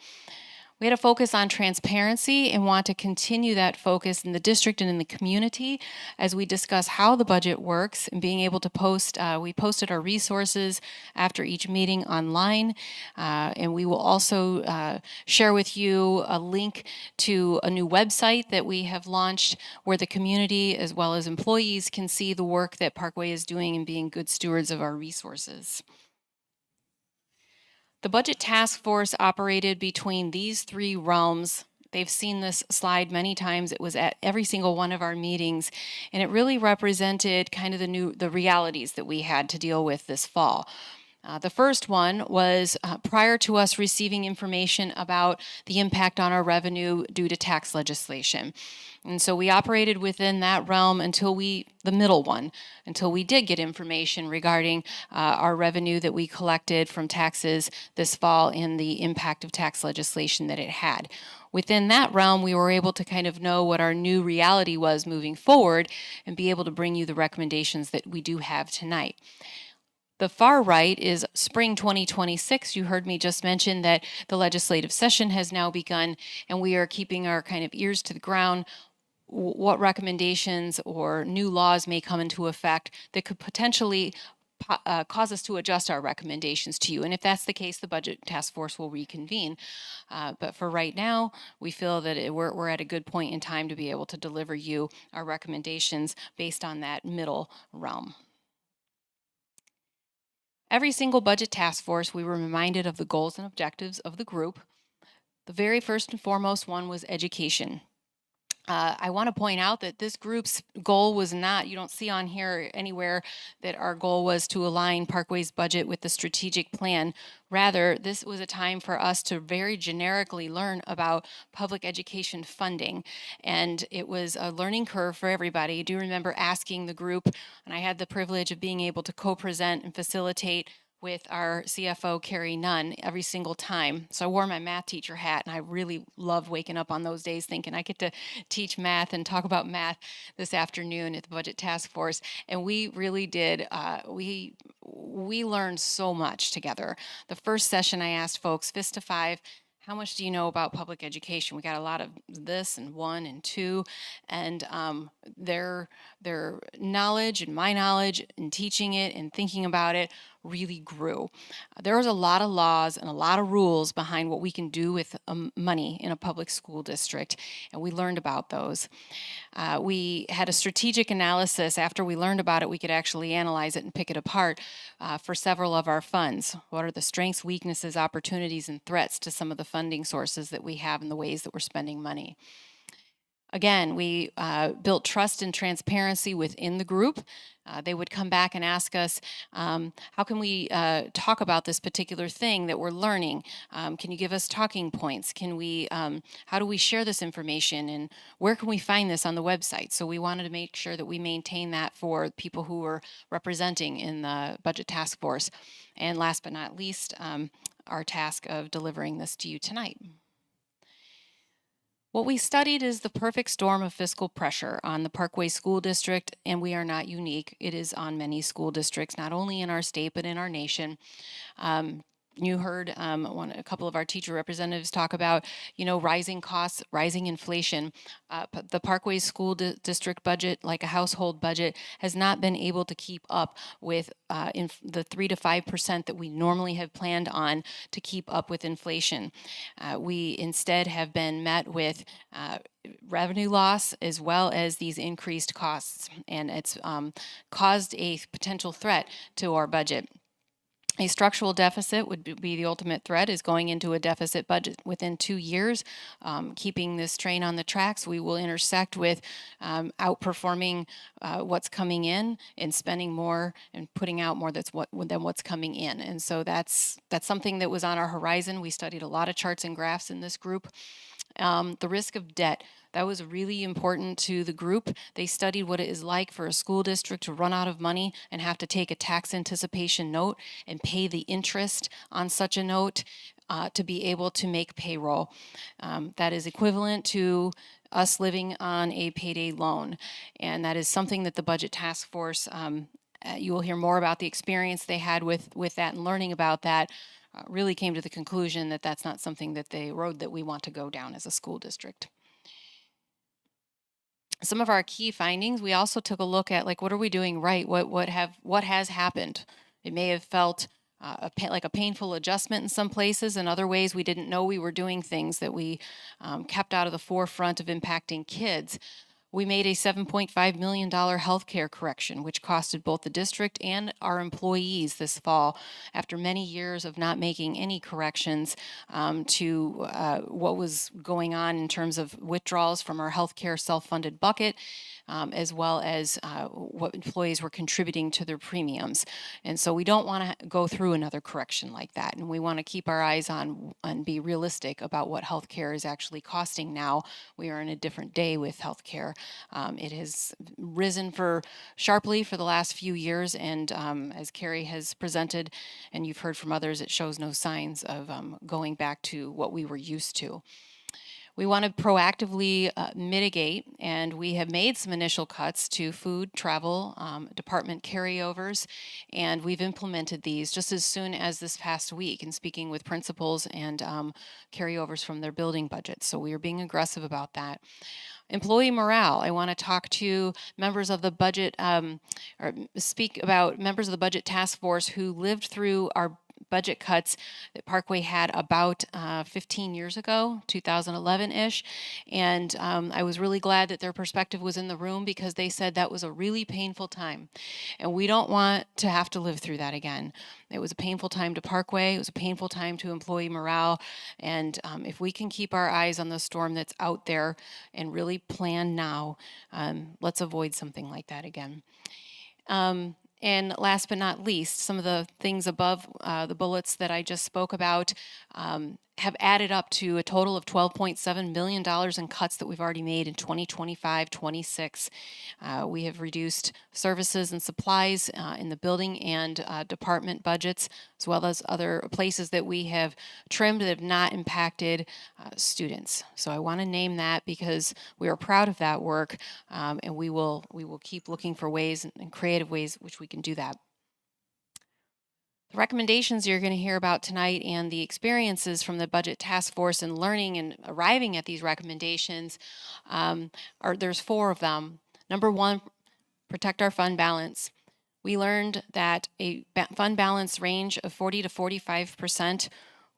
We had a focus on transparency and want to continue that focus in the district and in the community as we discuss how the budget works and being able to post. We posted our resources after each meeting online, and we will also share with you a link to a new website that we have launched where the community as well as employees can see the work that Parkway is doing in being good stewards of our resources. The Budget Task Force operated between these 3 realms. They've seen this slide many times. It was at every single one of our meetings, and it really represented kind of the realities that we had to deal with this fall. The first one was prior to us receiving information about the impact on our revenue due to tax legislation. And so we operated within that realm until the middle one, until we did get information regarding our revenue that we collected from taxes this fall and the impact of tax legislation that it had. Within that realm, we were able to kind of know what our new reality was moving forward and be able to bring you the recommendations that we do have tonight. The far right is spring 2026. You heard me just mention that the legislative session has now begun, and we are keeping our kind of ears to the ground. What recommendations or new laws may come into effect that could potentially cause us to adjust our recommendations to you. And if that's the case, the Budget Task Force will reconvene. But for right now, we feel that we're at a good point in time to be able to deliver you our recommendations based on that middle realm. Every single Budget Task Force, we were reminded of the goals and objectives of the group. The very first and foremost one was education. I want to point out that this group's goal was not, you don't see on here anywhere that our goal was to align Parkway's budget with the strategic plan. Rather, this was a time for us to very generically learn about public education funding. And it was a learning curve for everybody. I do remember asking the group, and I had the privilege of being able to co-present and facilitate with our CFO, Carrie Nunn, every single time. So I wore my math teacher hat, and I really loved waking up on those days thinking I get to teach math and talk about math this afternoon at the Budget Task Force. And we really did, we learned so much together. The first session I asked folks, fist to 5, how much do you know about public education? We got a lot of this and 1 and 2, and their knowledge and my knowledge in teaching it and thinking about it really grew. There was a lot of laws and a lot of rules behind what we can do with money in a public school district, and we learned about those. We had a strategic analysis. After we learned about it, we could actually analyze it and pick it apart for several of our funds. What are the strengths, weaknesses, opportunities, and threats to some of the funding sources that we have and the ways that we're spending money? Again, we built trust and transparency within the group. They would come back and ask us, how can we talk about this particular thing that we're learning? Can you give us talking points? Can we, how do we share this information, and where can we find this on the website? So we wanted to make sure that we maintain that for people who were representing in the budget task force. And last but not least, our task of delivering this to you tonight. What we studied is the perfect storm of fiscal pressure on the Parkway School District, and we are not unique. It is on many school districts, not only in our state, but in our nation. You heard a couple of our teacher representatives talk about, rising costs, rising inflation. The Parkway School District budget, like a household budget, has not been able to keep up with the 3 to 5% that we normally have planned on to keep up with inflation. We instead have been met with revenue loss as well as these increased costs, and it's caused a potential threat to our budget. A structural deficit would be the ultimate threat, is going into a deficit budget within 2 years. Keeping this train on the tracks, we will intersect with outperforming what's coming in and spending more and putting out more than what's coming in. And so that's something that was on our horizon. We studied a lot of charts and graphs in this group. The risk of debt. That was really important to the group. They studied what it is like for a school district to run out of money and have to take a tax anticipation note and pay the interest on such a note to be able to make payroll. That is equivalent to us living on a payday loan. And that is something that the Budget Task Force, you will hear more about the experience they had with that, and learning about that really came to the conclusion that that's not something that road that we want to go down as a school district. Some of our key findings, we also took a look at, like, what are we doing right? What has happened? It may have felt like a painful adjustment in some places. In other ways, we didn't know we were doing things that we kept out of the forefront of impacting kids. We made a $7.5 million healthcare correction, which costed both the district and our employees this fall, after many years of not making any corrections to what was going on in terms of withdrawals from our healthcare self-funded bucket, as well as what employees were contributing to their premiums. And so we don't want to go through another correction like that. And we want to keep our eyes on and be realistic about what healthcare is actually costing now. We are in a different day with healthcare. It has risen sharply for the last few years, and as Carrie has presented, and you've heard from others, it shows no signs of going back to what we were used to. We want to proactively mitigate, and we have made some initial cuts to food, travel, department carryovers, and we've implemented these just as soon as this past week in speaking with principals and carryovers from their building budgets. So we are being aggressive about that. Employee morale. I want to talk to members of the budget, or speak about members of the budget task force who lived through our budget cuts that Parkway had about 15 years ago, 2011-ish. And I was really glad that their perspective was in the room, because they said that was a really painful time. And we don't want to have to live through that again. It was a painful time to Parkway. It was a painful time to employee morale. And if we can keep our eyes on the storm that's out there and really plan now, let's avoid something like that again. And last but not least, some of the things above the bullets that I just spoke about have added up to a total of $12.7 million in cuts that we've already made in 2025-26. We have reduced services and supplies in the building and department budgets, as well as other places that we have trimmed that have not impacted students. So I want to name that because we are proud of that work, and we will keep looking for ways and creative ways which we can do that. The recommendations you're going to hear about tonight and the experiences from the Budget Task Force and learning and arriving at these recommendations, there's 4 of them. Number 1, protect our fund balance. We learned that a fund balance range of 40 to 45%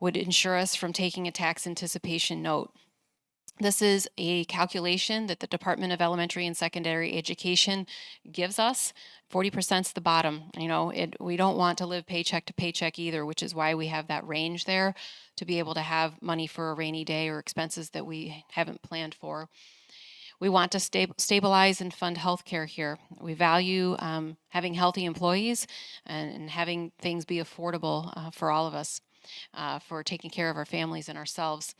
would ensure us from taking a tax anticipation note. This is a calculation that the Department of Elementary and Secondary Education gives us. 40% is the bottom. We don't want to live paycheck to paycheck either, which is why we have that range there, to be able to have money for a rainy day or expenses that we haven't planned for. We want to stabilize and fund healthcare here. We value having healthy employees and having things be affordable for all of us, for taking care of our families and ourselves.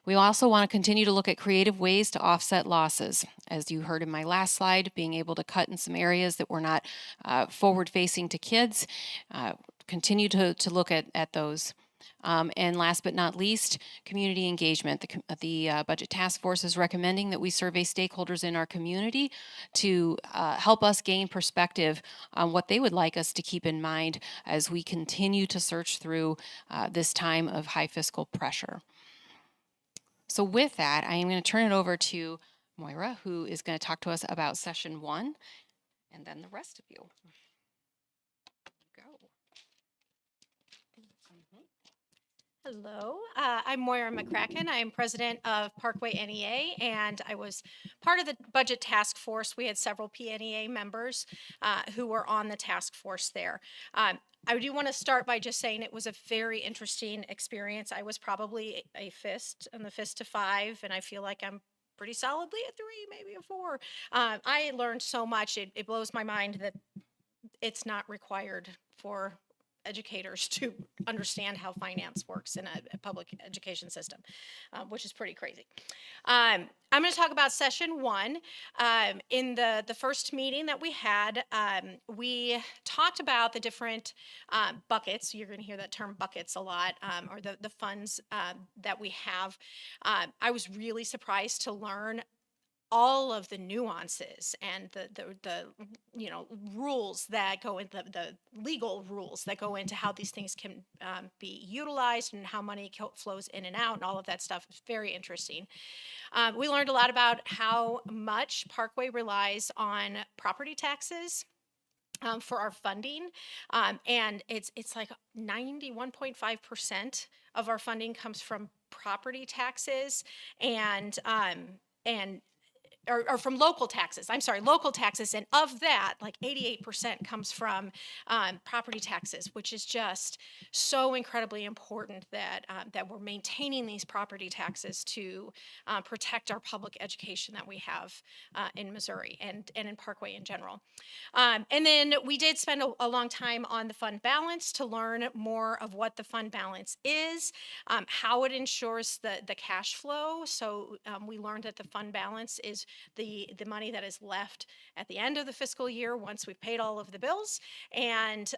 We also want to continue to look at creative ways to offset losses. As you heard in my last slide, being able to cut in some areas that were not forward-facing to kids, continue to look at those. And last but not least, community engagement. The Budget Task Force is recommending that we survey stakeholders in our community to help us gain perspective on what they would like us to keep in mind as we continue to search through this time of high fiscal pressure. So with that, I am going to turn it over to Moira, who is going to talk to us about session 1, and then the rest of you. Go. Hello, I'm Moira McCracken. I am president of Parkway NEA, and I was part of the budget task force. We had several PNEA members who were on the task force there. I do want to start by just saying it was a very interesting experience. I was probably a fist and the fist to 5, and I feel like I'm pretty solidly a 3, maybe a 4. I learned so much. It blows my mind that it's not required for educators to understand how finance works in a public education system, which is pretty crazy. I'm going to talk about session 1. In the first meeting that we had, we talked about the different buckets. You're going to hear that term buckets a lot, or the funds that we have. I was really surprised to learn all of the nuances and the rules that go into the legal rules that go into how these things can be utilized and how money flows in and out and all of that stuff. It's very interesting. We learned a lot about how much Parkway relies on property taxes for our funding, and it's like 91.5% of our funding comes from property taxes and or from local taxes. I'm sorry, local taxes, and of that, like 88% comes from property taxes, which is just so incredibly important that that we're maintaining these property taxes to protect our public education that we have in Missouri and in Parkway in general. And then we did spend a long time on the fund balance to learn more of what the fund balance is, how it ensures the cash flow. So we learned that the fund balance is the money that is left at the end of the fiscal year once we've paid all of the bills, and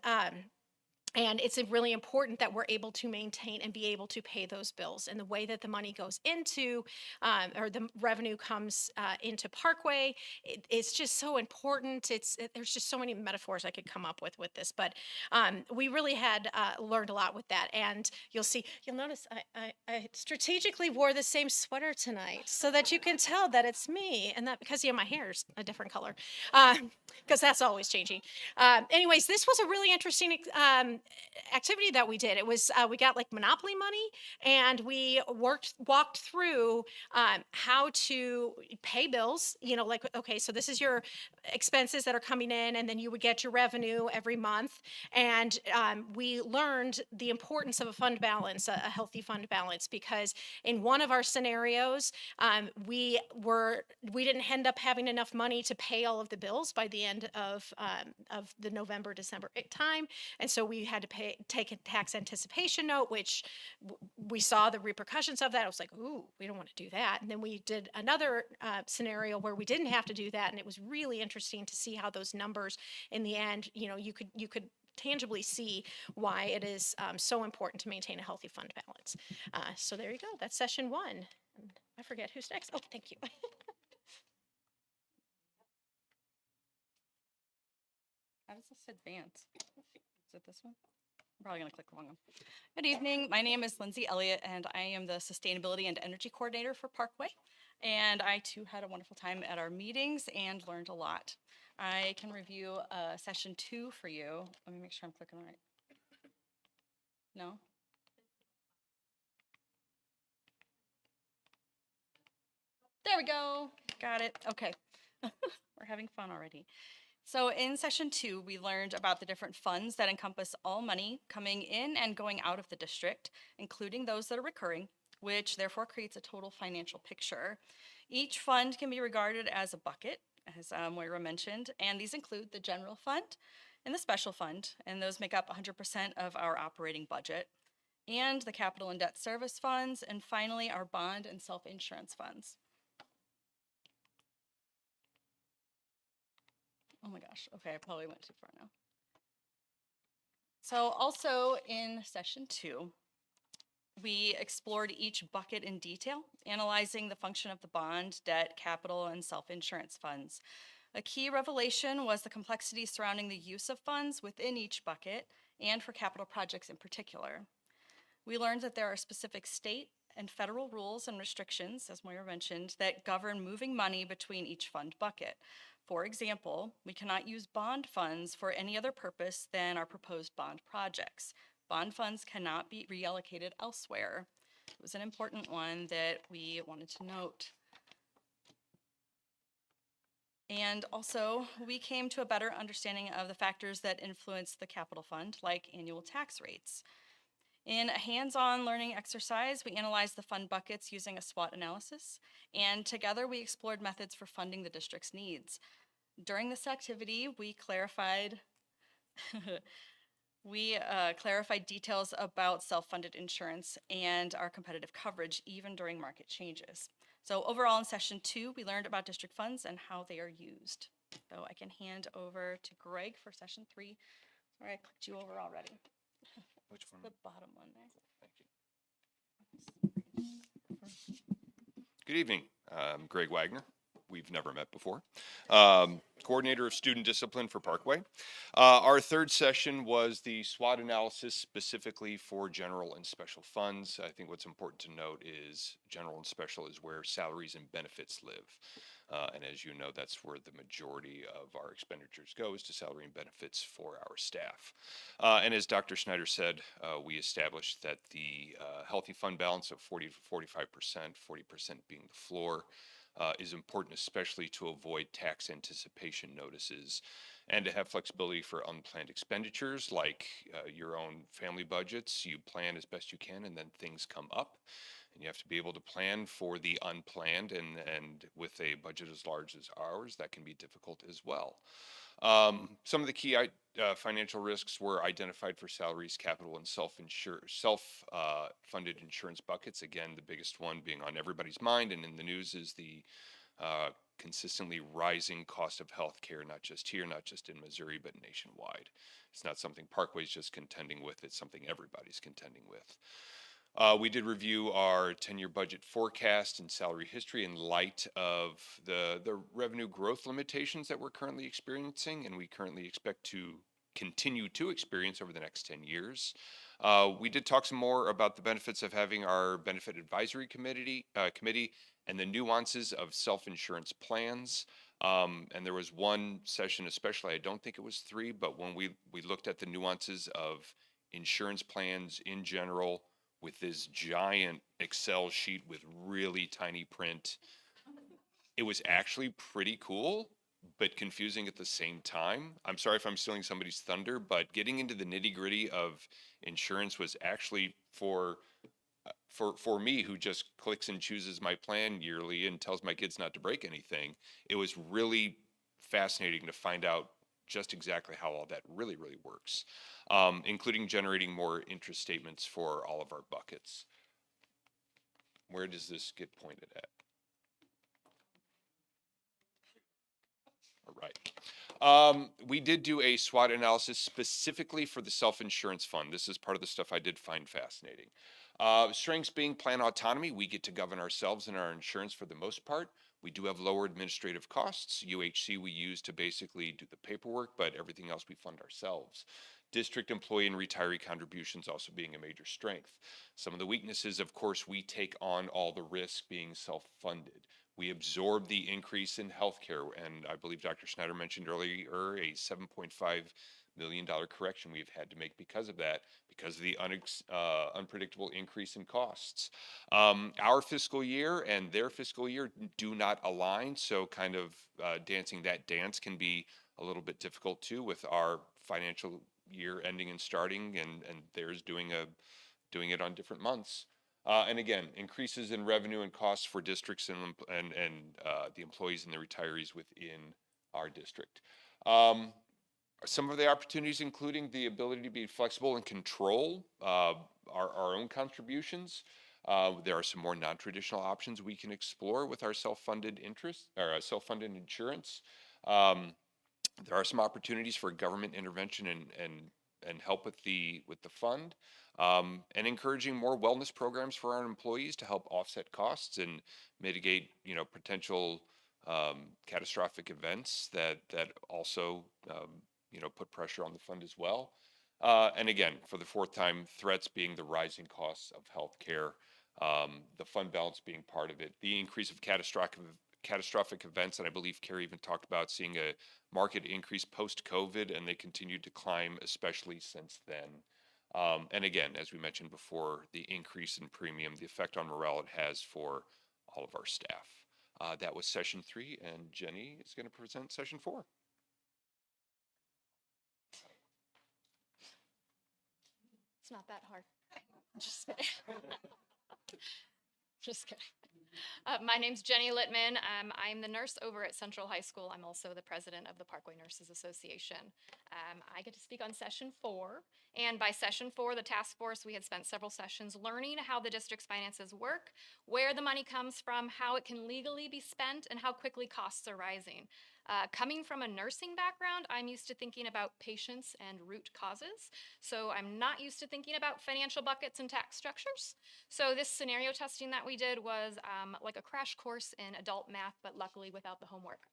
it's really important that we're able to maintain and be able to pay those bills. And the way that the money goes into, or the revenue comes into Parkway, it's just so important. There's just so many metaphors I could come up with this, but we really had learned a lot with that. And you'll notice I strategically wore the same sweater tonight so that you can tell that it's me, and that because my hair's a different color, because that's always changing. Anyways, this was a really interesting activity that we did. It was we got like Monopoly money, and we walked through how to pay bills. Like, okay, so this is your expenses that are coming in, and then you would get your revenue every month. And we learned the importance of a fund balance, a healthy fund balance, because in one of our scenarios, we didn't end up having enough money to pay all of the bills by the end of the November-December time, and so we had to take a tax anticipation note, which we saw the repercussions of that. I was like, ooh, we don't want to do that. And then we did another scenario where we didn't have to do that, and it was really interesting to see how those numbers in the end, you could tangibly see why it is so important to maintain a healthy fund balance. So there you go. That's session 1. I forget who's next. Oh, thank you. How does this advance? Is it this one? I'm probably going to click the wrong one. Good evening. My name is Lindsay Elliott, and I am the Sustainability and Energy Coordinator for Parkway. And I, too, had a wonderful time at our meetings and learned a lot. I can review session 2 for you. Let me make sure I'm clicking right. No? There we go. Got it. Okay. We're having fun already. So in session 2, we learned about the different funds that encompass all money coming in and going out of the district, including those that are recurring, which therefore creates a total financial picture. Each fund can be regarded as a bucket, as Moira mentioned, and these include the general fund and the special fund, and those make up 100% of our operating budget, and the capital and debt service funds, and finally our bond and self-insurance funds. Oh my gosh, okay, I probably went too far now. So also in session 2, we explored each bucket in detail, analyzing the function of the bond, debt, capital, and self-insurance funds. A key revelation was the complexity surrounding the use of funds within each bucket and for capital projects in particular. We learned that there are specific state and federal rules and restrictions, as Moira mentioned, that govern moving money between each fund bucket. For example, we cannot use bond funds for any other purpose than our proposed bond projects. Bond funds cannot be reallocated elsewhere. It was an important one that we wanted to note. And also, we came to a better understanding of the factors that influence the capital fund, like annual tax rates. In a hands-on learning exercise, we analyzed the fund buckets using a SWOT analysis, and together we explored methods for funding the district's needs. During this activity, we clarified details about self-funded insurance and our competitive coverage, even during market changes. So overall, in session 2, we learned about district funds and how they are used. So I can hand over to Greg for session 3. Sorry, I clicked you over already. Which one? The bottom one there. Thank you. Good evening. I'm Greg Wagner. We've never met before. Coordinator of Student Discipline for Parkway. Our third session was the SWOT analysis specifically for general and special funds. I think what's important to note is general and special is where salaries and benefits live. And as you know, that's where the majority of our expenditures go, is to salary and benefits for our staff. And as Dr. Schneider said, we established that the healthy fund balance of 40 to 45%, 40% being the floor, is important, especially to avoid tax anticipation notices and to have flexibility for unplanned expenditures like your own family budgets. You plan as best you can and then things come up. And you have to be able to plan for the unplanned, and with a budget as large as ours, that can be difficult as well. Some of the key financial risks were identified for salaries, capital, and self-funded insurance buckets. Again, the biggest one being on everybody's mind and in the news is the consistently rising cost of health care, not just here, not just in Missouri, but nationwide. It's not something Parkway's just contending with, it's something everybody's contending with. We did review our 10-year budget forecast and salary history in light of the revenue growth limitations that we're currently experiencing, and we currently expect to continue to experience over the next 10 years. We did talk some more about the benefits of having our benefit advisory committee and the nuances of self-insurance plans. And there was one session especially, I don't think it was 3, but when we looked at the nuances of insurance plans in general, with this giant Excel sheet with really tiny print. It was actually pretty cool, but confusing at the same time. I'm sorry if I'm stealing somebody's thunder, but getting into the nitty-gritty of insurance was actually for me, who just clicks and chooses my plan yearly and tells my kids not to break anything. It was really fascinating to find out just exactly how all that really works, including generating more interest statements for all of our buckets. Where does this get pointed at? All right. We did do a SWOT analysis specifically for the self-insurance fund. This is part of the stuff I did find fascinating. Strengths being plan autonomy. We get to govern ourselves and our insurance for the most part. We do have lower administrative costs. UHC we use to basically do the paperwork, but everything else we fund ourselves. District employee and retiree contributions also being a major strength. Some of the weaknesses, of course, we take on all the risk being self-funded. We absorb the increase in healthcare, and I believe Dr. Schneider mentioned earlier a $7.5 million correction we've had to make because of that, because of the unpredictable increase in costs. Our fiscal year and their fiscal year do not align, so kind of dancing that dance can be a little bit difficult too, with our financial year ending and starting, and theirs doing it on different months. And again, increases in revenue and costs for districts and the employees and the retirees within our district. Some of the opportunities including the ability to be flexible and control our own contributions. There are some more non-traditional options we can explore with our self-funded interest or self-funded insurance. There are some opportunities for government intervention and help with the fund, and encouraging more wellness programs for our employees to help offset costs and mitigate, potential catastrophic events that also put pressure on the fund as well. And again, for the fourth time, threats being the rising costs of healthcare, the fund balance being part of it, the increase of catastrophic events, and I believe Carrie even talked about seeing a market increase post-COVID, and they continued to climb, especially since then. And again, as we mentioned before, the increase in premium, the effect on morale it has for all of our staff. That was session 3, and Jenny is going to present session 4. It's not that hard. Just kidding. Just kidding. My name's Jenny Littman. I'm the nurse over at Central High School. I'm also the president of the Parkway Nurses Association. I get to speak on session 4. And by session 4, the task force, we had spent several sessions learning how the district's finances work, where the money comes from, how it can legally be spent, and how quickly costs are rising. Coming from a nursing background, I'm used to thinking about patients and root causes. So I'm not used to thinking about financial buckets and tax structures. So this scenario testing that we did was like a crash course in adult math, but luckily without the homework.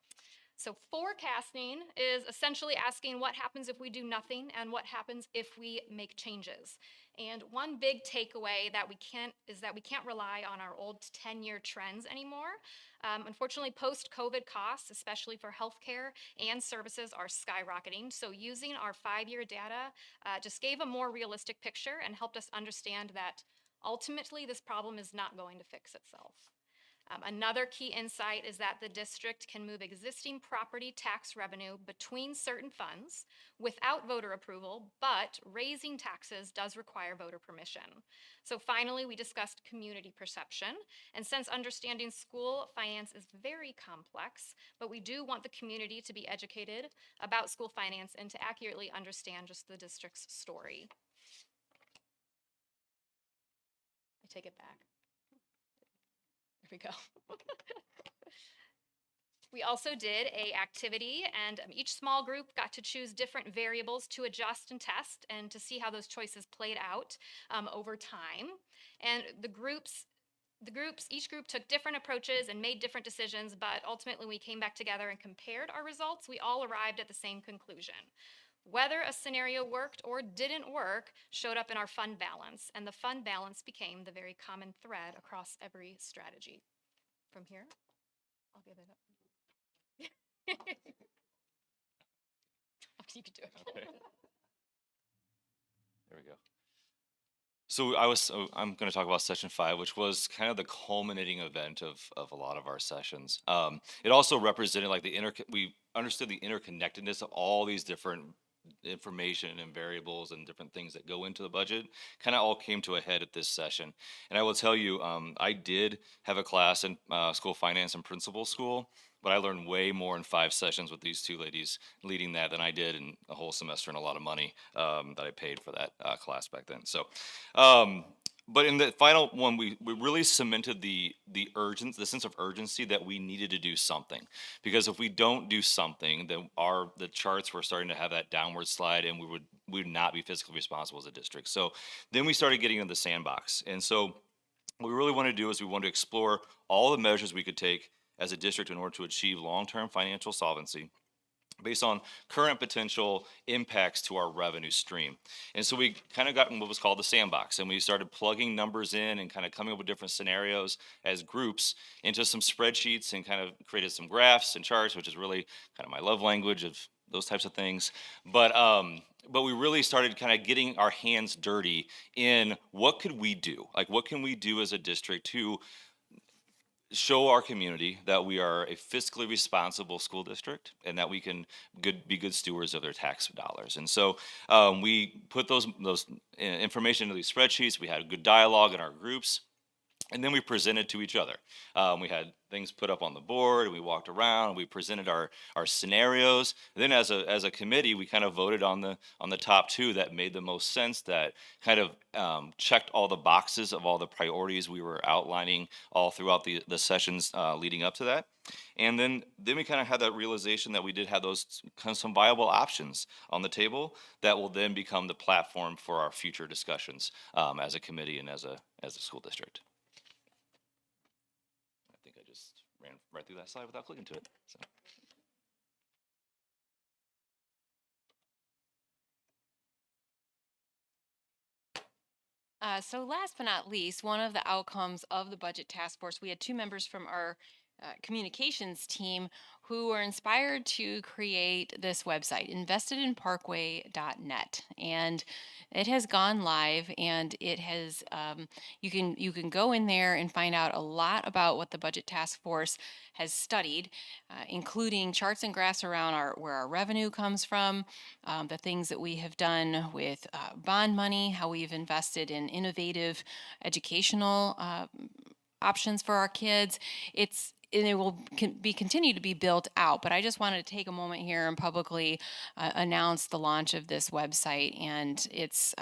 So forecasting is essentially asking what happens if we do nothing and what happens if we make changes. And one big takeaway that we can't rely on our old 10-year trends anymore. Unfortunately, post-COVID costs, especially for healthcare and services, are skyrocketing. So using our 5-year data just gave a more realistic picture and helped us understand that ultimately this problem is not going to fix itself. Another key insight is that the district can move existing property tax revenue between certain funds without voter approval, but raising taxes does require voter permission. So finally, we discussed community perception. And since understanding school finance is very complex, but we do want the community to be educated about school finance and to accurately understand just the district's story. I take it back. There we go. We also did an activity, and each small group got to choose different variables to adjust and test and to see how those choices played out over time. And each group took different approaches and made different decisions, but ultimately we came back together and compared our results. We all arrived at the same conclusion. Whether a scenario worked or didn't work showed up in our fund balance, and the fund balance became the very common thread across every strategy. From here, I'll give it up. You can do it. Okay. There we go. So I'm going to talk about session 5, which was kind of the culminating event of a lot of our sessions. It also represented like we understood the interconnectedness of all these different information and variables and different things that go into the budget kind of all came to a head at this session. And I will tell you, I did have a class in school finance and principal school, but I learned way more in 5 sessions with these 2 ladies leading that than I did in a whole semester and a lot of money that I paid for that class back then. So, but in the final one, we really cemented the sense of urgency that we needed to do something. Because if we don't do something, then the charts were starting to have that downward slide, and we would not be fiscally responsible as a district. So then we started getting into the sandbox. And so what we really want to do is we want to explore all the measures we could take as a district in order to achieve long-term financial solvency based on current potential impacts to our revenue stream. And so we kind of got in what was called the sandbox, and we started plugging numbers in and kind of coming up with different scenarios as groups into some spreadsheets and kind of created some graphs and charts, which is really kind of my love language of those types of things. But we really started kind of getting our hands dirty in what could we do? Like, what can we do as a district to show our community that we are a fiscally responsible school district and that we can be good stewards of their tax dollars. And so we put those information into these spreadsheets. We had a good dialogue in our groups. And then we presented to each other. We had things put up on the board, and we walked around, and we presented our scenarios. And then as a committee, we kind of voted on the top two that made the most sense, that kind of checked all the boxes of all the priorities we were outlining all throughout the sessions leading up to that. And then we kind of had that realization that we did have those kind of some viable options on the table that will then become the platform for our future discussions as a committee and as a school district. I think I just ran right through that slide without clicking to it. So. So last but not least, one of the outcomes of the budget task force, we had two members from our communications team who were inspired to create this website, investedinparkway.net, and it has gone live, and it has you can go in there and find out a lot about what the budget task force has studied, including charts and graphs around where our revenue comes from, the things that we have done with bond money, how we've invested in innovative educational options for our kids. And it will continue to be built out, but I just wanted to take a moment here and publicly announce the launch of this website, and it's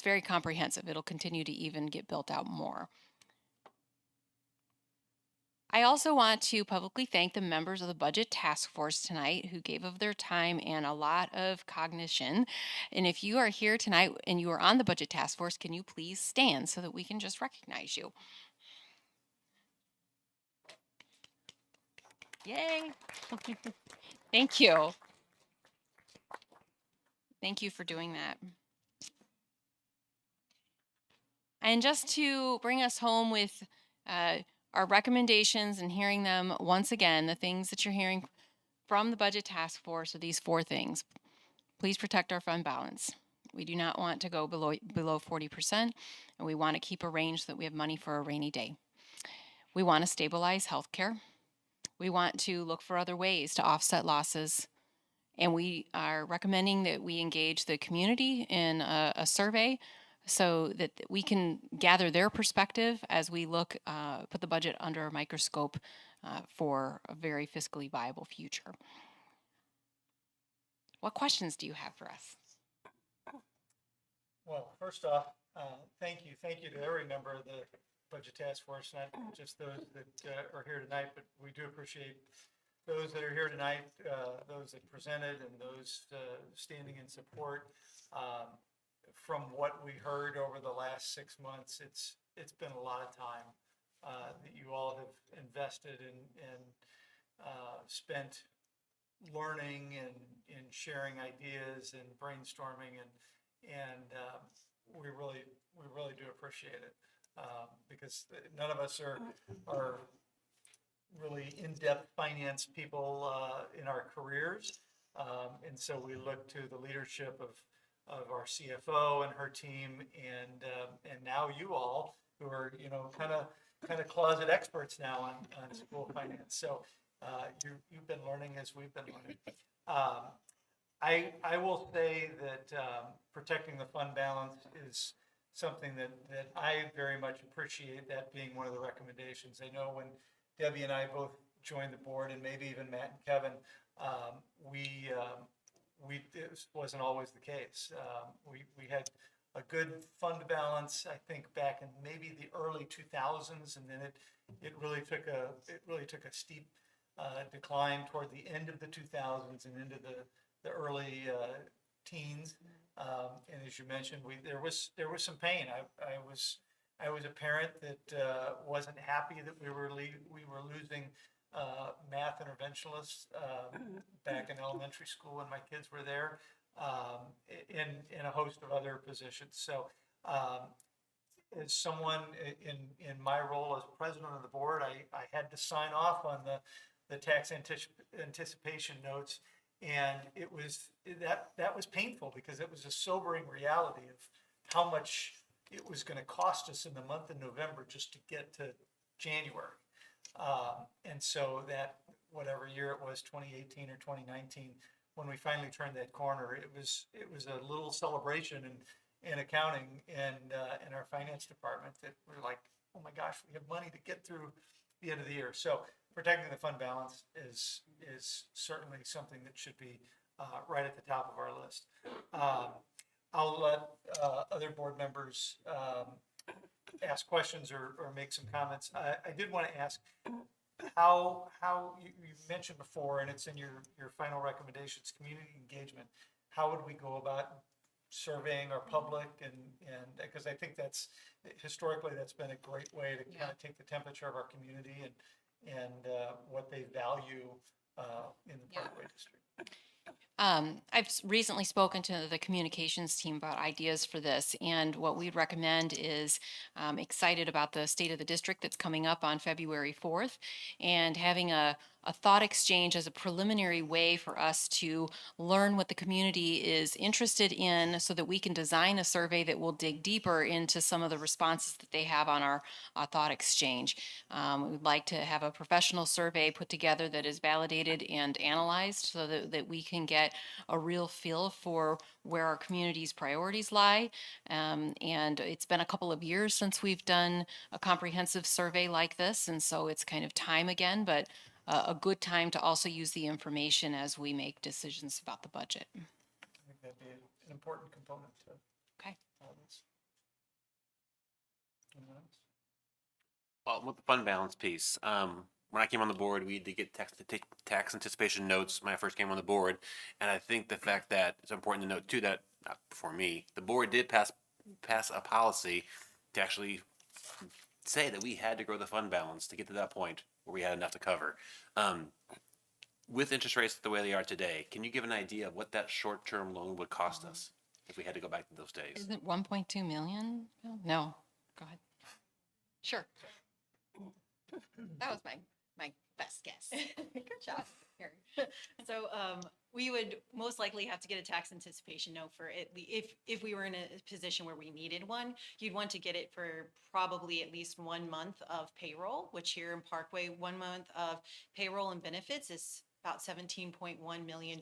very comprehensive. It'll continue to even get built out more. I also want to publicly thank the members of the Budget Task Force tonight who gave of their time and a lot of cognition. And if you are here tonight and you are on the Budget Task Force, can you please stand so that we can just recognize you? Yay. Thank you. Thank you for doing that. And just to bring us home with our recommendations and hearing them once again, the things that you're hearing from the Budget Task Force are these 4 things. Please protect our fund balance. We do not want to go below 40%, and we want to keep a range so that we have money for a rainy day. We want to stabilize healthcare. We want to look for other ways to offset losses, and we are recommending that we engage the community in a survey so that we can gather their perspective as we look, put the budget under a microscope for a very fiscally viable future. What questions do you have for us? Well, first off, thank you. Thank you to every member of the Budget Task Force, not just those that are here tonight, but we do appreciate those that are here tonight, those that presented, and those standing in support. From what we heard over the last 6 months, it's been a lot of time that you all have invested and spent learning and sharing ideas and brainstorming, and we really do appreciate it. Because none of us are really in-depth finance people in our careers, and so we look to the leadership of our CFO and her team, and now you all who are kind of closet experts now on school finance. So you've been learning as we've been learning. I will say that protecting the fund balance is something that I very much appreciate, that being one of the recommendations. I know when Debbie and I both joined the board, and maybe even Matt and Kevin, it wasn't always the case. We had a good fund balance, I think, back in maybe the early 2000s, and then it really took a steep decline toward the end of the 2000s and into the early teens. And as you mentioned, there was some pain. I was a parent that wasn't happy that we were losing math interventionalists back in elementary school when my kids were there, in a host of other positions. So as someone in my role as president of the board, I had to sign off on the tax anticipation notes. And it was that was painful, because it was a sobering reality of how much it was going to cost us in the month of November just to get to January. And so that, whatever year it was, 2018 or 2019, when we finally turned that corner, it was a little celebration in accounting and in our finance department, that we're like, oh my gosh, we have money to get through the end of the year. So protecting the fund balance is certainly something that should be right at the top of our list. I'll let other board members ask questions or make some comments. I did want to ask how you mentioned before, and it's in your final recommendations, community engagement. How would we go about surveying our public and because I think that's historically that's been a great way to kind of take the temperature of our community and what they value in the Parkway District. I've recently spoken to the communications team about ideas for this, and what we'd recommend is excited about the State of the District that's coming up on February 4th, and having a thought exchange as a preliminary way for us to learn what the community is interested in so that we can design a survey that will dig deeper into some of the responses that they have on our thought exchange. We'd like to have a professional survey put together that is validated and analyzed so that we can get a real feel for where our community's priorities lie. And it's been a couple of years since we've done a comprehensive survey like this, and so it's kind of time again, but a good time to also use the information as we make decisions about the budget. I think that'd be an important component to all this. Anyone else? Well, with the fund balance piece, when I came on the board, we did get tax anticipation notes when I first came on the board, and I think the fact that it's important to note too that not before me, the board did pass a policy to actually say that we had to grow the fund balance to get to that point where we had enough to cover. With interest rates the way they are today, can you give an idea of what that short-term loan would cost us if we had to go back to those days? Isn't it 1.2 million? No, go ahead. Sure. That was my best guess. Good job, Harry. So we would most likely have to get a tax anticipation note for it. If we were in a position where we needed one, you'd want to get it for probably at least 1 month of payroll, which here in Parkway, 1 month of payroll and benefits is about $17.1 million.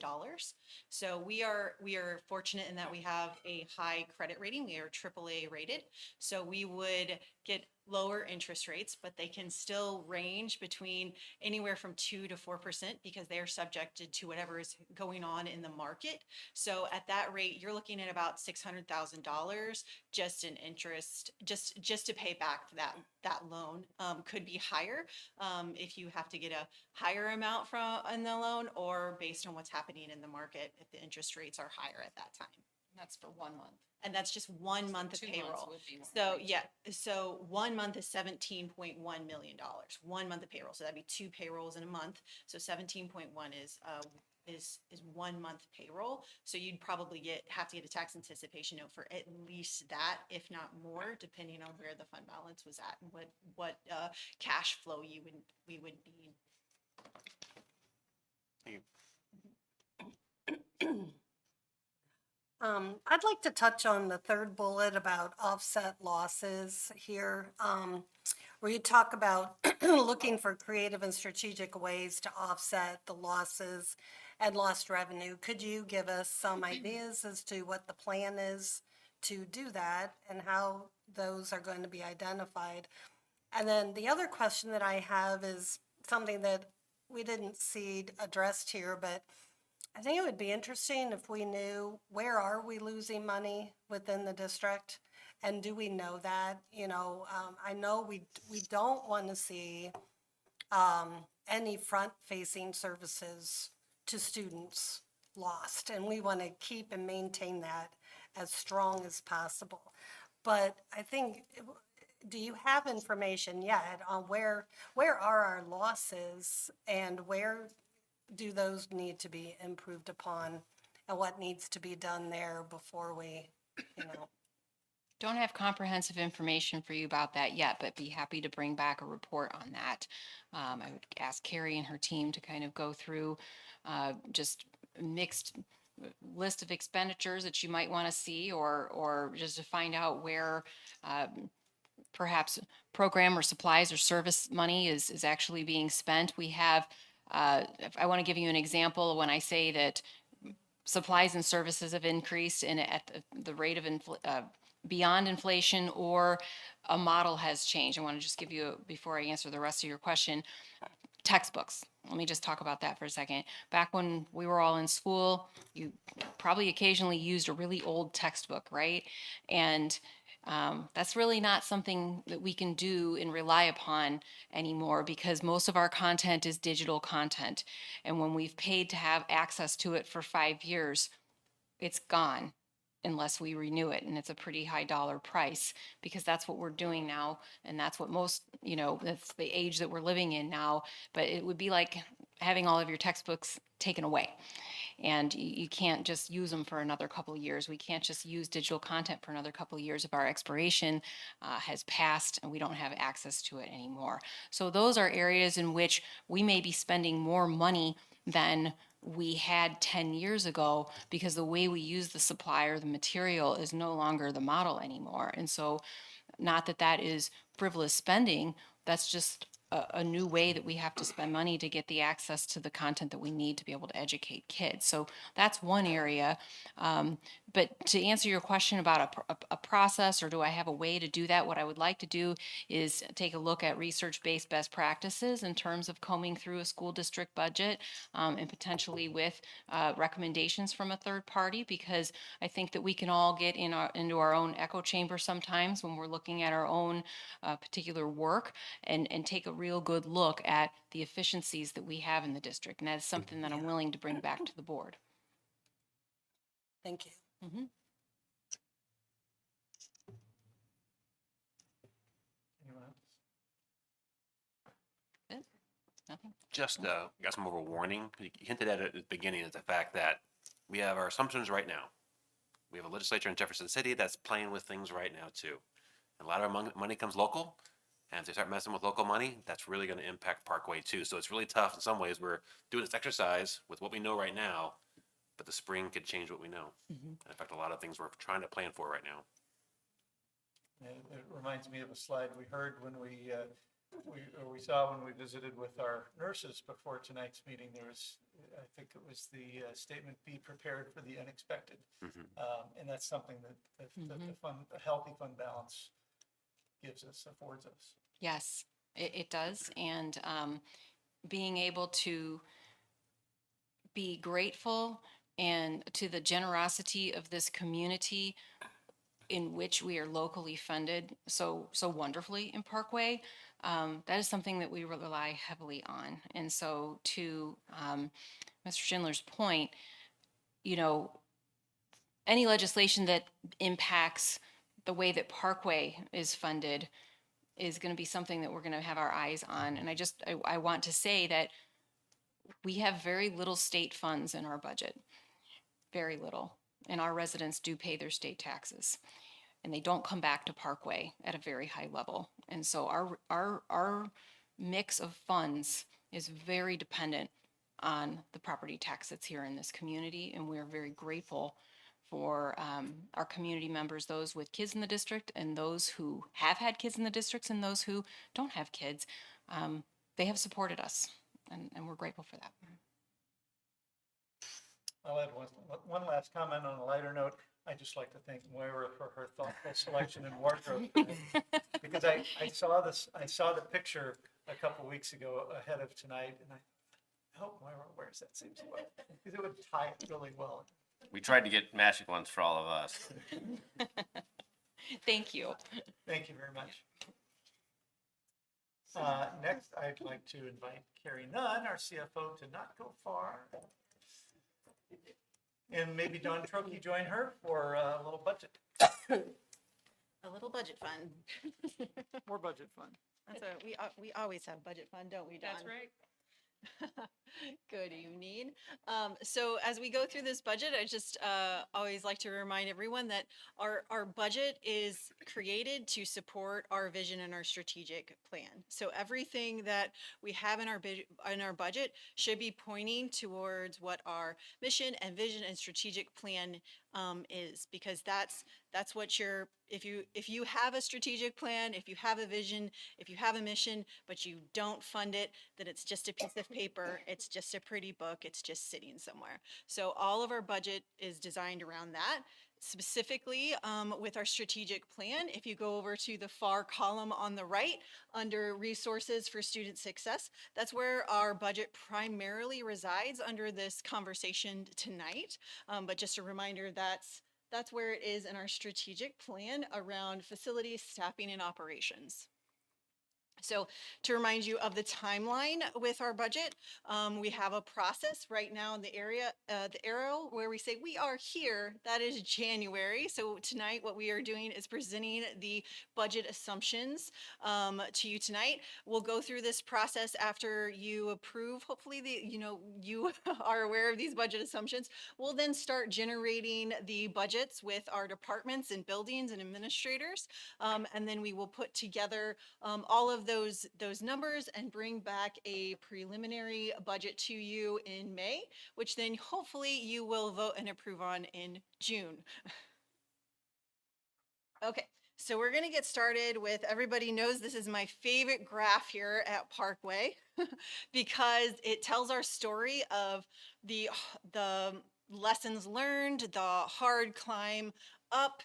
So we are fortunate in that we have a high credit rating. We are AAA rated. So we would get lower interest rates, but they can still range between anywhere from 2 to 4% because they are subjected to whatever is going on in the market. So at that rate, you're looking at about $600,000 just in interest, just to pay back that loan. Could be higher if you have to get a higher amount in the loan, or based on what's happening in the market if the interest rates are higher at that time. That's for 1 month. And that's just 1 month of 2 months payroll. would be more So like- yeah, so 1 month is $17.1 million. 1 month of payroll, so that'd be 2 payrolls in a month. So 17.1 is 1 month payroll. So you'd probably have to get a tax anticipation note for at least that, if not more, depending on where the fund balance was at and what cash flow we would need. Thank you. I'd like to touch on the third bullet about offset losses here, where you talk about looking for creative and strategic ways to offset the losses and lost revenue. Could you give us some ideas as to what the plan is to do that and how those are going to be identified? And then the other question that I have is something that we didn't see addressed here, but I think it would be interesting if we knew where are we losing money within the district, and do we know that? You know, I know we don't want to see any front-facing services to students lost, and we want to keep and maintain that as strong as possible. But I think, do you have information yet on where are our losses and where do those need to be improved upon, and what needs to be done there before we, Don't have comprehensive information for you about that yet, but be happy to bring back a report on that. I would ask Carrie and her team to kind of go through just mixed list of expenditures that you might want to see, or just to find out where perhaps program or supplies or service money is actually being spent. We have I want to give you an example when I say that supplies and services have increased at the rate of beyond inflation or a model has changed. I want to just give you, before I answer the rest of your question, textbooks. Let me just talk about that for a second. Back when we were all in school, you probably occasionally used a really old textbook, right? And that's really not something that we can do and rely upon anymore because most of our content is digital content. And when we've paid to have access to it for 5 years, it's gone unless we renew it. And it's a pretty high dollar price because that's what we're doing now. And that's what most, that's the age that we're living in now. But it would be like having all of your textbooks taken away. And you can't just use them for another couple of years. We can't just use digital content for another couple of years if our expiration has passed and we don't have access to it anymore. So those are areas in which we may be spending more money than we had 10 years ago because the way we use the supply or the material is no longer the model anymore. And so not that that is frivolous spending, that's just a new way that we have to spend money to get the access to the content that we need to be able to educate kids. So that's one area. But to answer your question about a process or do I have a way to do that, what I would like to do is take a look at research-based best practices in terms of combing through a school district budget and potentially with recommendations from a third party, because I think that we can all get into our own echo chamber sometimes when we're looking at our own particular work and take a real good look at the efficiencies that we have in the district. And that is something that I'm willing to bring back to the board. Thank you. Anyone else? Nothing? Just got some more of a warning. You hinted at it at the beginning, is the fact that we have our assumptions right now. We have a legislature in Jefferson City that's playing with things right now too. A lot of money comes local, and if they start messing with local money, that's really going to impact Parkway too. So it's really tough in some ways. We're doing this exercise with what we know right now, but the spring could change what we know. In fact, a lot of things we're trying to plan for right now. It reminds me of a slide we heard when we saw when we visited with our nurses before tonight's meeting. There was, I think it was the statement, "Be prepared for the unexpected," and that's something that a healthy fund balance affords us. Yes, it does. And being able to be grateful and to the generosity of this community in which we are locally funded so wonderfully in Parkway, that is something that we rely heavily on. And so to Mr. Schindler's point, any legislation that impacts the way that Parkway is funded is going to be something that we're going to have our eyes on. And I want to say that we have very little state funds in our budget, very little. And our residents do pay their state taxes, and they don't come back to Parkway at a very high level. And so our mix of funds is very dependent on the property tax that's here in this community, and we're very grateful for our community members, those with kids in the district and those who have had kids in the districts and those who don't have kids. They have supported us, and we're grateful for that. I'll add one last comment on a lighter note. I'd just like to thank Moira for her thoughtful selection and wardrobe today. Because I saw the picture a couple weeks ago ahead of tonight, and I hope Moira wears that same sweater because it would tie it really well. We tried to get matching ones for all of us. Thank you. Thank you very much. Next, I'd like to invite Carrie Nunn, our CFO, to not go far. And maybe Don Trokey join her for a little budget. A little budget fund. More budget fun. That's we always have budget fund, don't we, Don? That's right. Good evening. So as we go through this budget, I just always like to remind everyone that our budget is created to support our vision and our strategic plan. So everything that we have in our budget should be pointing towards what our mission and vision and strategic plan is, because that's what if you have a strategic plan, if you have a vision, if you have a mission, but you don't fund it, then it's just a piece of paper, it's just a pretty book, it's just sitting somewhere. So all of our budget is designed around that. specifically with our strategic plan. If you go over to the far column on the right, under resources for student success, that's where our budget primarily resides under this conversation tonight. But just a reminder, that's where it is in our strategic plan around facilities, staffing, and operations. So to remind you of the timeline with our budget, we have a process right now in the arrow where we say we are here. That is January. So tonight, what we are doing is presenting the budget assumptions to you tonight. We'll go through this process after you approve. Hopefully, you are aware of these budget assumptions. We'll then start generating the budgets with our departments and buildings and administrators, and then we will put together all of those numbers and bring back a preliminary budget to you in May, which then hopefully you will vote and approve on in June. Okay, so we're gonna get started with, everybody knows this is my favorite graph here at Parkway because it tells our story of the lessons learned, the hard climb up,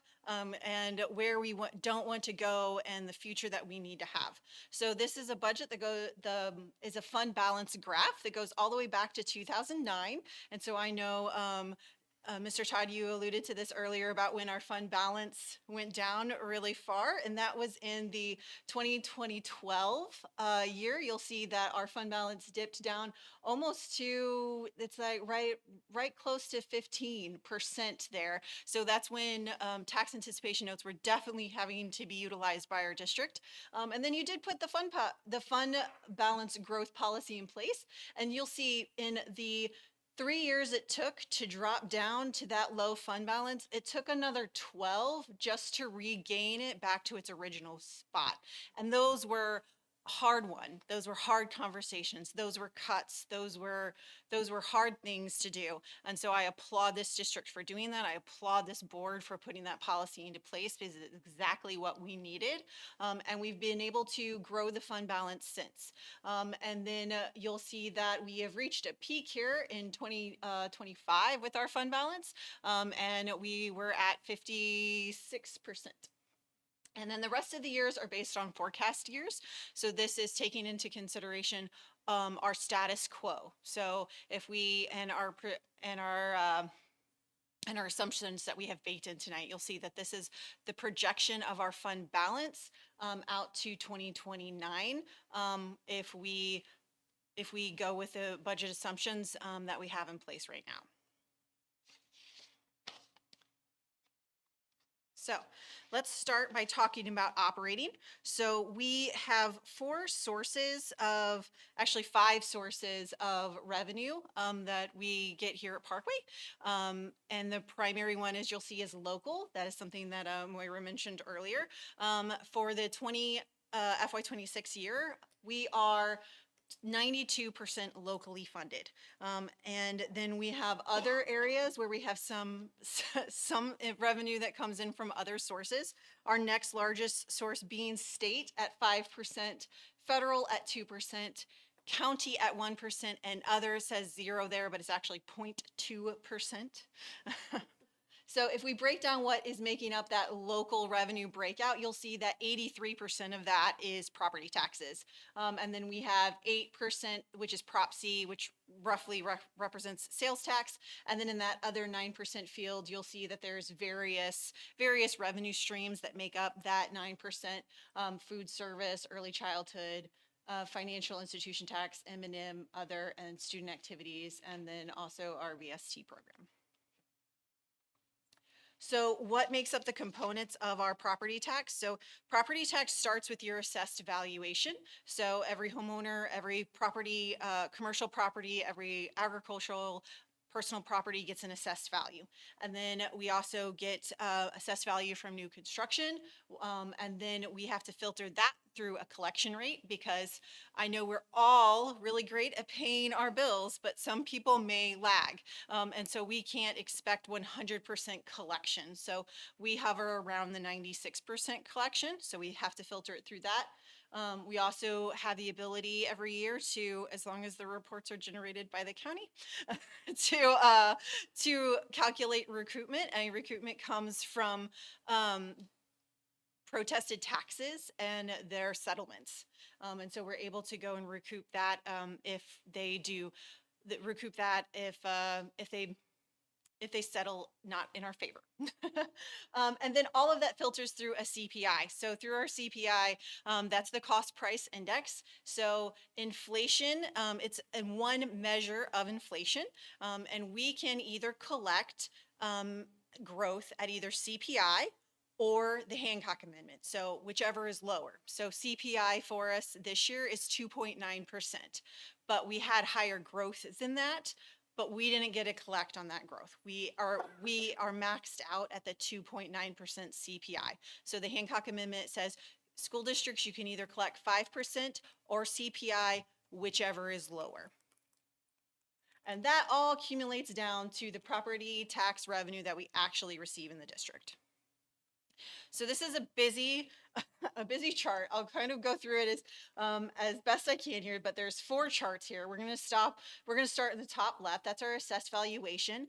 and where we don't want to go, and the future that we need to have. So this is a budget that is a fund balance graph that goes all the way back to 2009. And so I know Mr. Todd, you alluded to this earlier about when our fund balance went down really far, and that was in the 2012 year. You'll see that our fund balance dipped down almost to, it's like right close to 15% there. So that's when tax anticipation notes were definitely having to be utilized by our district. And then you did put the fund balance growth policy in place, and you'll see in the 3 years it took to drop down to that low fund balance, it took another 12 just to regain it back to its original spot. And those were hard those were hard conversations, those were cuts, those were hard things to do. And so I applaud this district for doing that. I applaud this board for putting that policy into place because it's exactly what we needed. And we've been able to grow the fund balance since. And then you'll see that we have reached a peak here in 2025 with our fund balance, and we were at 56%. And then the rest of the years are based on forecast years. So this is taking into consideration our status quo. So if we, and our assumptions that we have baked in tonight, you'll see that this is the projection of our fund balance out to 2029. If we go with the budget assumptions that we have in place right now. So let's start by talking about operating. So we have actually five sources of revenue that we get here at Parkway. And the primary one, as you'll see, is local. That is something that Moira mentioned earlier. For the FY26 year, we are 92% locally funded. And then we have other areas where we have some revenue that comes in from other sources. Our next largest source being state at 5%, federal at 2%, county at 1%, and other says 0 there, but it's actually 0.2%. So if we break down what is making up that local revenue breakout, you'll see that 83% of that is property taxes. And then we have 8%, which is Prop C, which roughly represents sales tax. And then in that other 9% field, you'll see that there's various revenue streams that make up that 9%, food service, early childhood, financial institution tax, M&M, other, and student activities, and then also our VST program. So what makes up the components of our property tax? So property tax starts with your assessed valuation. So every homeowner, every property, commercial property, every agricultural, personal property gets an assessed value. And then we also get assessed value from new construction. And then we have to filter that through a collection rate, because I know we're all really great at paying our bills, but some people may lag. And so we can't expect 100% collection. So we hover around the 96% collection. So we have to filter it through that. We also have the ability every year to, as long as the reports are generated by the county, to calculate recoupment. And recoupment comes from protested taxes and their settlements. And so we're able to go and recoup that if they do recoup that if they settle not in our favor. And then all of that filters through a CPI. So through our CPI, that's the cost price index. So inflation, it's one measure of inflation. And we can either collect growth at either CPI or the Hancock Amendment, so whichever is lower. So CPI for us this year is 2.9%, but we had higher growth than that, but we didn't get a collect on that growth. We are maxed out at the 2.9% CPI. So the Hancock Amendment says school districts, you can either collect 5% or CPI, whichever is lower. And that all accumulates down to the property tax revenue that we actually receive in the district. So this is a busy chart. I'll kind of go through it as best I can here, but there's 4 charts here. We're going to start in the top left. That's our assessed valuation.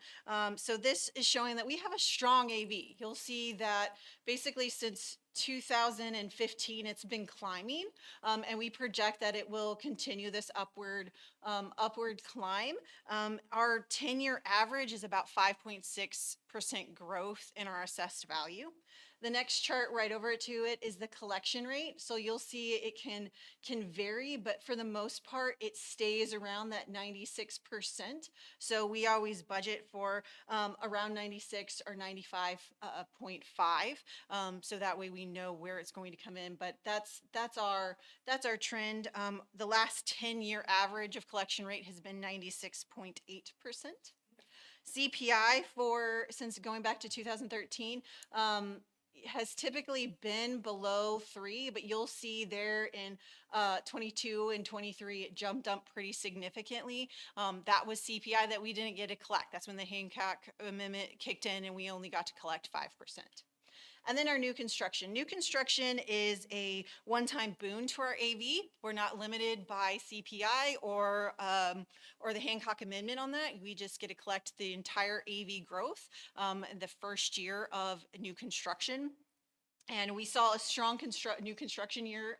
So this is showing that we have a strong AV. You'll see that basically since 2015, it's been climbing, and we project that it will continue this upward climb. Our 10-year average is about 5.6% growth in our assessed value. The next chart right over to it is the collection rate. So you'll see it can vary, but for the most part, it stays around that 96%. So we always budget for around 96 or 95.5. So that way we know where it's going to come in. But that's our trend. The last 10-year average of collection rate has been 96.8%. CPI since going back to 2013, has typically been below 3, but you'll see there in 22 and 23, it jumped up pretty significantly. That was CPI that we didn't get to collect. That's when the Hancock Amendment kicked in and we only got to collect 5%. And then our new construction. New construction is a one-time boon to our AV. We're not limited by CPI or the Hancock Amendment on that. We just get to collect the entire AV growth in the first year of new construction. And we saw a strong new construction year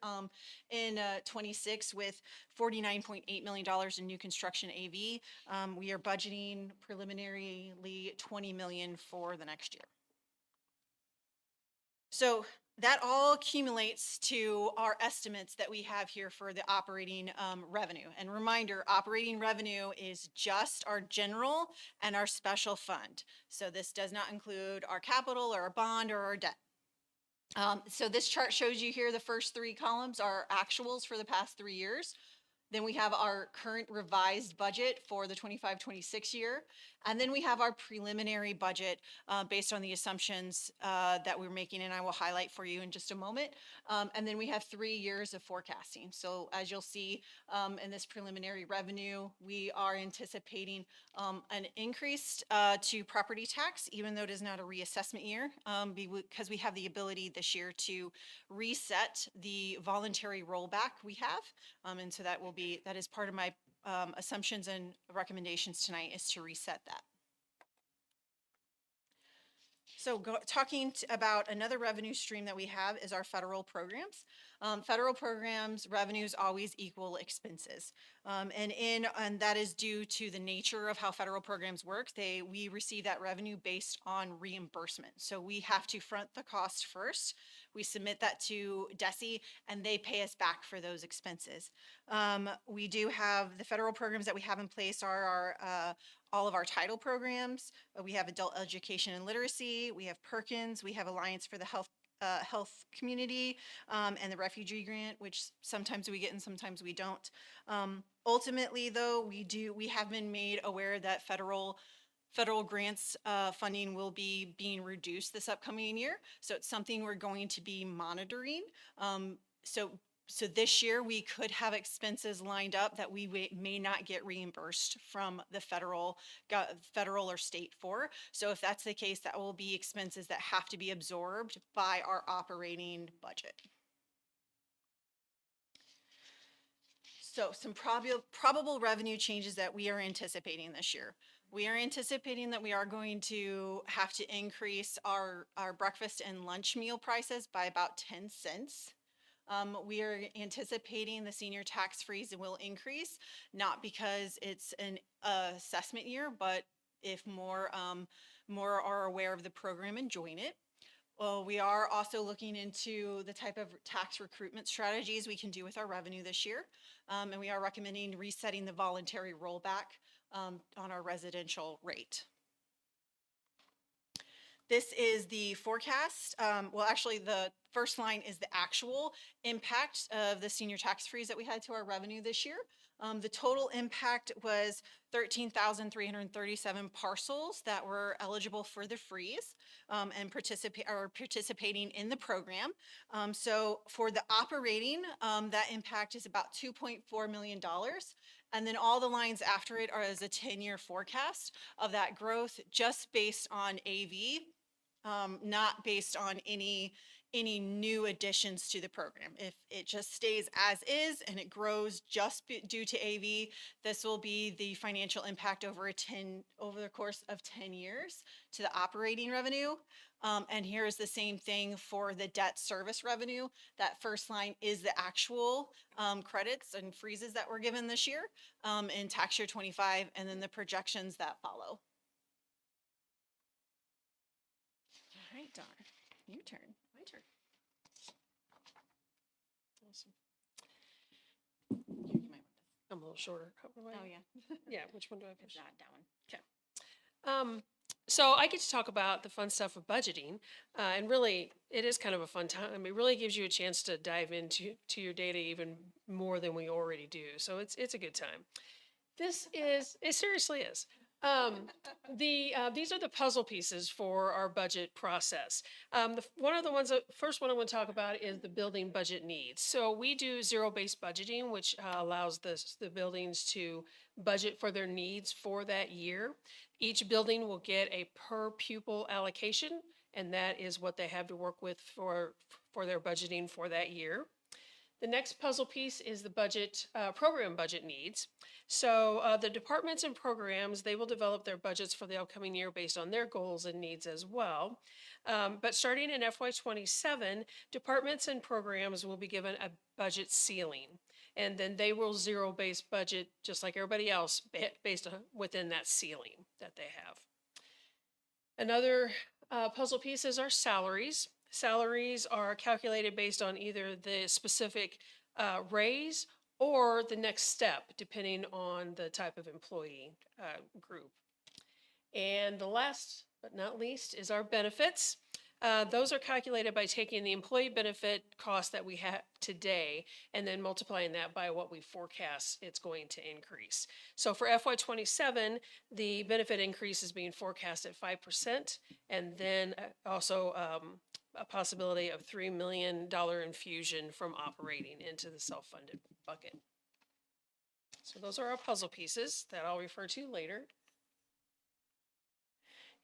in 26 with $49.8 million in new construction AV. We are budgeting preliminarily $20 million for the next year. So that all accumulates to our estimates that we have here for the operating revenue. And reminder, operating revenue is just our general and our special fund. So this does not include our capital or our bond or our debt. So this chart shows you here the first 3 columns are actuals for the past 3 years. Then we have our current revised budget for the 25-26 year. And then we have our preliminary budget based on the assumptions that we're making, and I will highlight for you in just a moment. And then we have 3 years of forecasting. So as you'll see in this preliminary revenue, we are anticipating an increase to property tax, even though it is not a reassessment year, because we have the ability this year to reset the voluntary rollback we have. And so that is part of my assumptions and recommendations tonight is to reset that. So talking about another revenue stream that we have is our federal programs. Federal programs revenues always equal expenses. And that is due to the nature of how federal programs work. We receive that revenue based on reimbursement. So we have to front the cost first. We submit that to DESE and they pay us back for those expenses. We do have the federal programs that we have in place are all of our title programs. We have adult education and literacy. We have Perkins. We have Alliance for the Health Community and the refugee grant, which sometimes we get and sometimes we don't. Ultimately, though, we have been made aware that federal grants funding will be being reduced this upcoming year. So it's something we're going to be monitoring. So this year we could have expenses lined up that we may not get reimbursed from the federal or state for. So if that's the case, that will be expenses that have to be absorbed by our operating budget. So some probable revenue changes that we are anticipating this year. We are anticipating that we are going to have to increase our breakfast and lunch meal prices by about 10 cents. We are anticipating the senior tax freeze will increase, not because it's an assessment year, but if more are aware of the program and join it. Well, we are also looking into the type of tax recruitment strategies we can do with our revenue this year. And we are recommending resetting the voluntary rollback on our residential rate. This is the forecast. Well, actually, the first line is the actual impact of the senior tax freeze that we had to our revenue this year. The total impact was 13,337 parcels that were eligible for the freeze and participating in the program. So for the operating, that impact is about $2.4 million. And then all the lines after it are as a 10-year forecast of that growth just based on AV, not based on any new additions to the program. If it just stays as is and it grows just due to AV, this will be the financial impact over the course of 10 years to the operating revenue. And here is the same thing for the debt service revenue. That first line is the actual credits and freezes that were given this year in tax year 25, and then the projections that follow. All right, Dawn, your turn. My turn. Awesome. Here, you might want this. I'm a little shorter. Oh, yeah. Yeah, which one do I push? That one. Okay. So I get to talk about the fun stuff of budgeting, and really, it is kind of a fun time. It really gives you a chance to dive into your data even more than we already do. So it's a good time. It seriously is. These are the puzzle pieces for our budget process. First one I want to talk about is the building budget needs. So we do zero-based budgeting, which allows the buildings to budget for their needs for that year. Each building will get a per pupil allocation, and that is what they have to work with for their budgeting for that year. The next puzzle piece is the program budget needs. So the departments and programs, they will develop their budgets for the upcoming year based on their goals and needs as well. But starting in FY27, departments and programs will be given a budget ceiling. And then they will zero-based budget, just like everybody else, based within that ceiling that they have. Another puzzle piece is our salaries. Salaries are calculated based on either the specific raise or the next step, depending on the type of employee group. And the last but not least is our benefits. Those are calculated by taking the employee benefit cost that we have today and then multiplying that by what we forecast it's going to increase. So for FY27, the benefit increase is being forecast at 5%, and then also a possibility of $3 million infusion from operating into the self-funded bucket. So those are our puzzle pieces that I'll refer to later.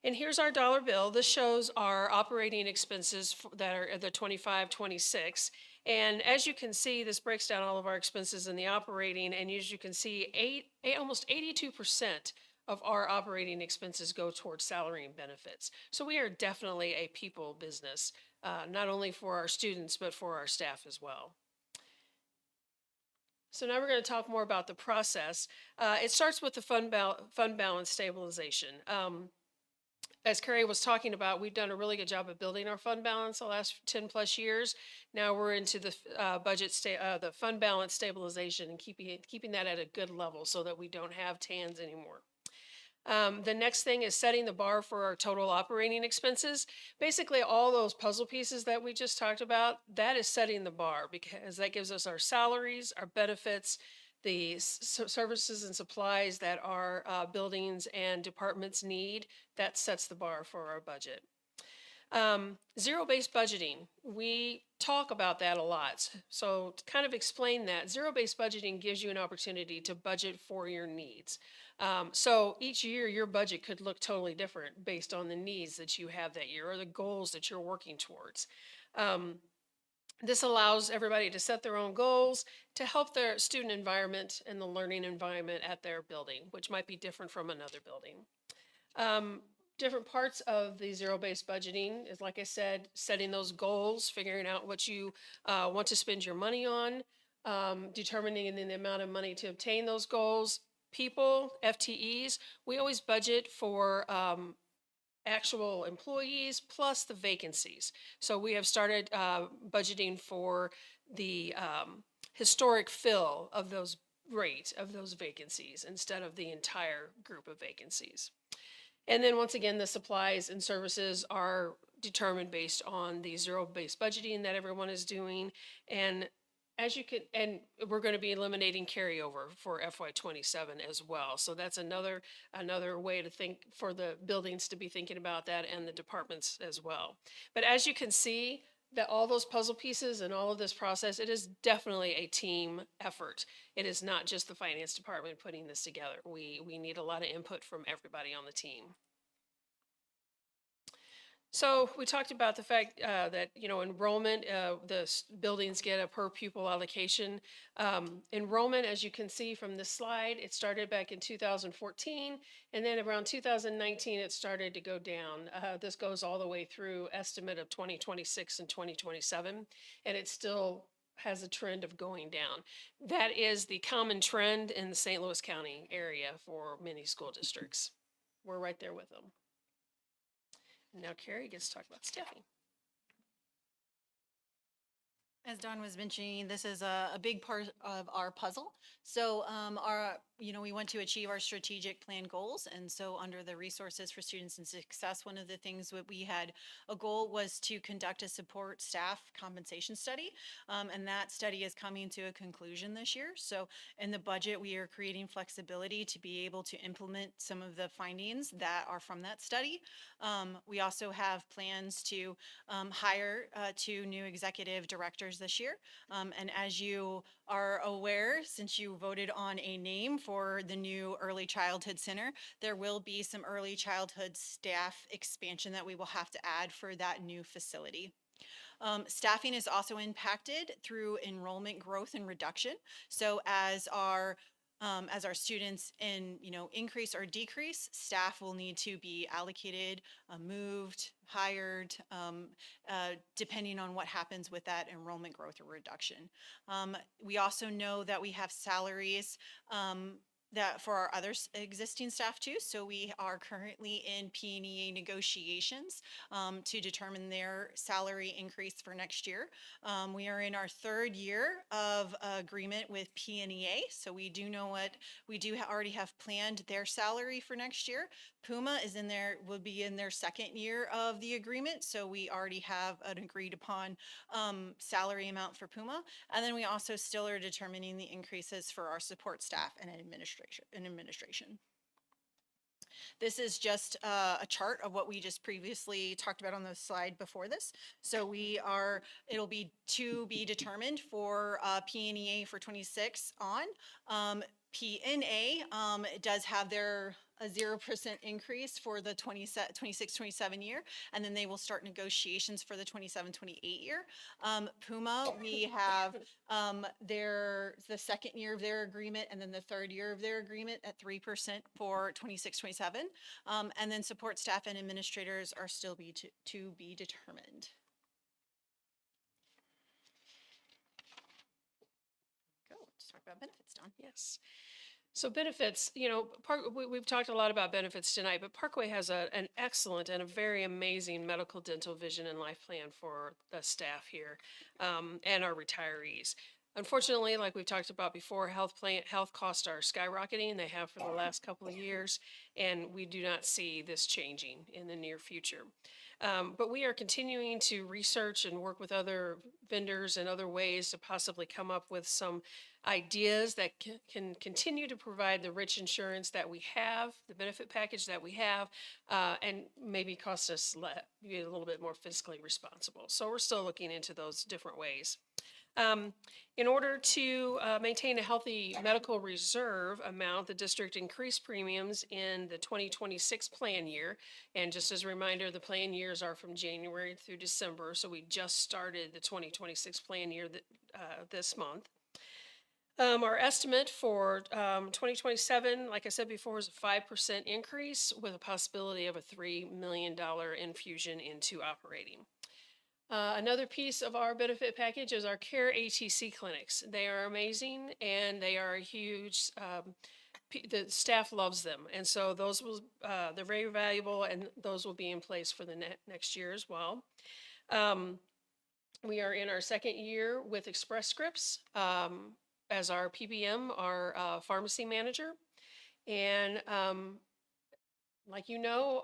And here's our dollar bill. This shows our operating expenses that are the 25-26. And as you can see, this breaks down all of our expenses in the operating. And as you can see, almost 82% of our operating expenses go towards salary and benefits. So we are definitely a people business, not only for our students, but for our staff as well. So now we're going to talk more about the process. It starts with the fund balance stabilization. As Carrie was talking about, we've done a really good job of building our fund balance the last 10 plus years. Now we're into the the fund balance stabilization and keeping that at a good level so that we don't have TANs anymore. The next thing is setting the bar for our total operating expenses. Basically, all those puzzle pieces that we just talked about, that is setting the bar because that gives us our salaries, our benefits, the services and supplies that our buildings and departments need. That sets the bar for our budget. Zero-based budgeting, we talk about that a lot. So to kind of explain that, zero-based budgeting gives you an opportunity to budget for your needs. So each year your budget could look totally different based on the needs that you have that year or the goals that you're working towards. This allows everybody to set their own goals to help their student environment and the learning environment at their building, which might be different from another building. Different parts of the zero-based budgeting is, like I said, setting those goals, figuring out what you want to spend your money on, determining the amount of money to obtain those goals. People, FTEs, we always budget for actual employees plus the vacancies. So we have started budgeting for the historic fill of those rate of those vacancies instead of the entire group of vacancies. And then once again, the supplies and services are determined based on the zero-based budgeting that everyone is doing. And as you can, and we're going to be eliminating carryover for FY27 as well. So that's another way to think for the buildings to be thinking about that, and the departments as well. But as you can see, that all those puzzle pieces and all of this process, it is definitely a team effort. It is not just the finance department putting this together. We need a lot of input from everybody on the team. So we talked about the fact that, enrollment, buildings get a per pupil allocation. Enrollment, as you can see from this slide, it started back in 2014, and then around 2019, it started to go down. This goes all the way through estimate of 2026 and 2027, and it still has a trend of going down. That is the common trend in the St. Louis County area for many school districts. We're right there with them. Now Carrie gets to talk about staffing. As Dawn was mentioning, this is a big part of our puzzle. So we want to achieve our strategic plan goals. And so under the resources for students and success, one of the things that we had a goal was to conduct a support staff compensation study. And that study is coming to a conclusion this year. So in the budget, we are creating flexibility to be able to implement some of the findings that are from that study. We also have plans to hire 2 new executive directors this year. And as you are aware, since you voted on a name for the new Early Childhood Center, there will be some early childhood staff expansion that we will have to add for that new facility. Staffing is also impacted through enrollment growth and reduction. So as our students increase or decrease, staff will need to be allocated, moved, hired, depending on what happens with that enrollment growth or reduction. We also know that we have salaries that for our other existing staff too. So we are currently in P&EA negotiations to determine their salary increase for next year. We are in our 3rd year of agreement with P&EA. So we do know already have planned their salary for next year. Puma will be in their 2nd year of the agreement. So we already have an agreed upon salary amount for Puma. And then we also still are determining the increases for our support staff and administration. This is just a chart of what we just previously talked about on the slide before this. So it'll be to be determined for P&EA for 26 on. P&A does have a 0% increase for the 26-27 year, and then they will start negotiations for the 27-28 year. Puma, we have the 2nd year of their agreement, and then the 3rd year of their agreement at 3% for 26-27. And then support staff and administrators are still to be determined. Let's talk about benefits, Dawn. Yes. So benefits, we've talked a lot about benefits tonight, but Parkway has an excellent and a very amazing medical, dental, vision, and life plan for the staff here and our retirees. Unfortunately, like we've talked about before, health costs are skyrocketing. They have for the last couple of years, and we do not see this changing in the near future. But we are continuing to research and work with other vendors and other ways to possibly come up with some ideas that can continue to provide the rich insurance that we have, the benefit package that we have, and maybe cost us be a little bit more fiscally responsible. So we're still looking into those different ways. In order to maintain a healthy medical reserve amount, the district increased premiums in the 2026 plan year. And just as a reminder, the plan years are from January through December, so we just started the 2026 plan year this month. Our estimate for 2027, like I said before, is a 5% increase with a possibility of a $3 million infusion into operating. Another piece of our benefit package is our CARE ATC clinics. They are amazing and they are huge. The staff loves them, and so those will they're very valuable, and those will be in place for the next year as well. We are in our second year with Express Scripts as our PBM, our pharmacy manager, and like you know,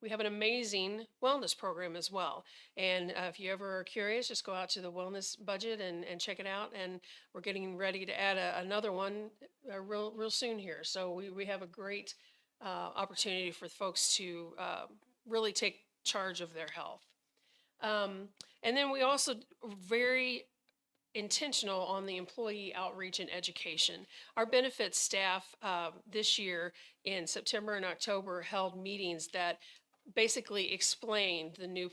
we have an amazing wellness program as well. And if you ever are curious, just go out to the wellness budget and check it out. And we're getting ready to add another one real soon here. So we have a great opportunity for folks to really take charge of their health. And then we also very intentional on the employee outreach and education. Our benefits staff this year in September and October held meetings that basically explained the new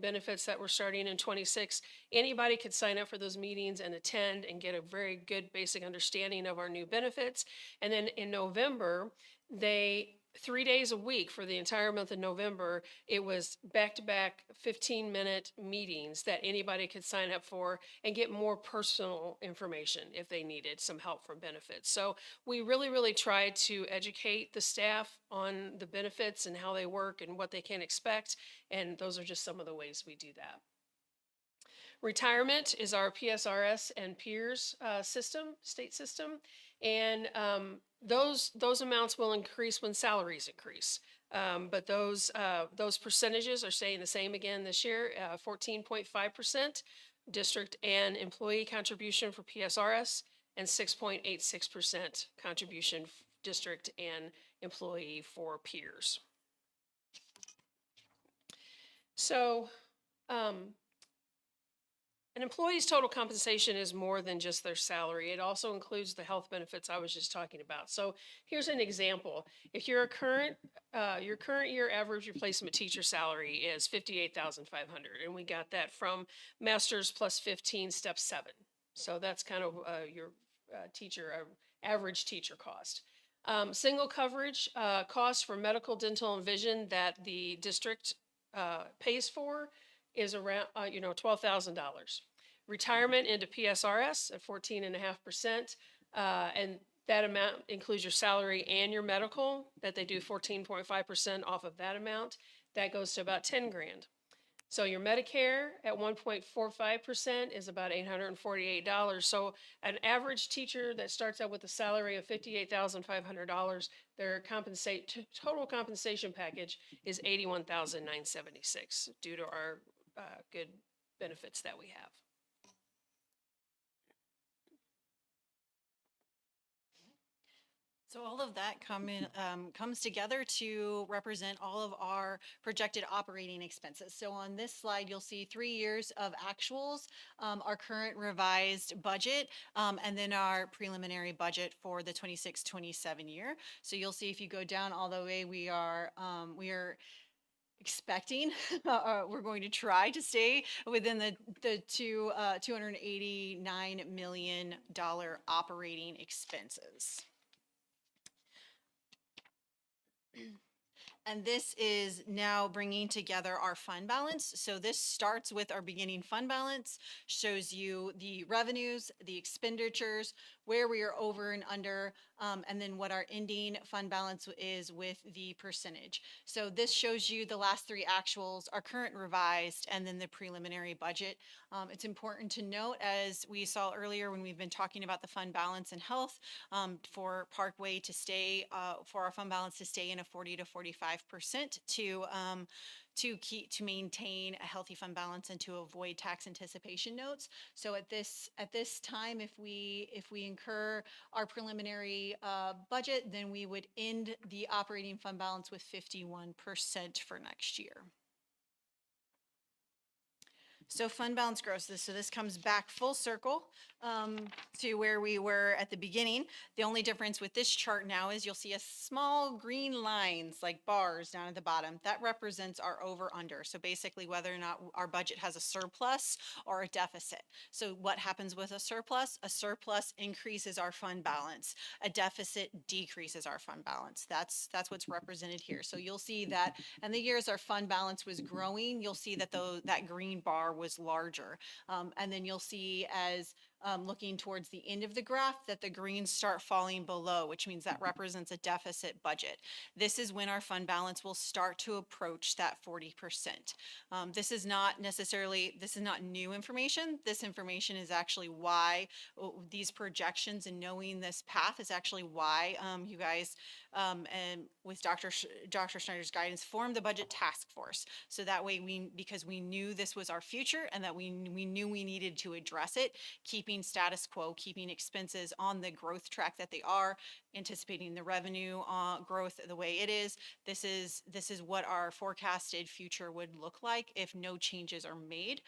benefits that we're starting in 26. Anybody could sign up for those meetings and attend and get a very good basic understanding of our new benefits. And then in November, 3 days a week for the entire month of November, it was back-to-back 15-minute meetings that anybody could sign up for and get more personal information if they needed some help from benefits. So we really tried to educate the staff on the benefits and how they work and what they can expect, and those are just some of the ways we do that. Retirement is our PSRS and PEERS state system, and those amounts will increase when salaries increase. But those percentages are staying the same again this year, 14.5% district and employee contribution for PSRS, and 6.86% contribution district and employee for PEERS. So, an employee's total compensation is more than just their salary. It also includes the health benefits I was just talking about. So here's an example. If your current year average replacement teacher salary is $58,500, and we got that from Masters plus 15 step 7. So that's kind of your average teacher cost. Single coverage cost for medical, dental, and vision that the district pays for is around $12,000. Retirement into PSRS at 14.5%, and that amount includes your salary and your medical, that they do 14.5% off of that amount. That goes to about $10,000. So your Medicare at 1.45% is about $848. So an average teacher that starts out with a salary of $58,500, their total compensation package is $81,976 due to our good benefits that we have. So all of that comes together to represent all of our projected operating expenses. So on this slide, you'll see 3 years of actuals, our current revised budget, and then our preliminary budget for the 26-27 year. So you'll see if you go down all the way, we are expecting, we're going to try to stay within the $289 million operating expenses. And this is now bringing together our fund balance. So this starts with our beginning fund balance, shows you the revenues, the expenditures, where we are over and under, and then what our ending fund balance is with the percentage. So this shows you the last 3 actuals, our current revised, and then the preliminary budget. It's important to note, as we saw earlier when we've been talking about the fund balance and health, for Parkway to stay, for our fund balance to stay in a 40 to 45% to maintain a healthy fund balance and to avoid tax anticipation notes. So at this time, if we incur our preliminary budget, then we would end the operating fund balance with 51% for next year. So fund balance growth, so this comes back full circle to where we were at the beginning. The only difference with this chart now is you'll see a small green lines like bars down at the bottom. That represents our over under. So basically whether or not our budget has a surplus or a deficit. So what happens with a surplus? A surplus increases our fund balance. A deficit decreases our fund balance. That's what's represented here. So you'll see that in the years our fund balance was growing, you'll see that that green bar was larger. And then you'll see as looking towards the end of the graph that the greens start falling below, which means that represents a deficit budget. This is when our fund balance will start to approach that 40%. This is not new information. This information is actually why these projections and knowing this path is actually why you guys and with Dr. Schneider's guidance formed the budget task force. So that way because we knew this was our future and that we knew we needed to address it, keeping status quo, keeping expenses on the growth track that they are, anticipating the revenue growth the way it is. This is what our forecasted future would look like if no changes are made.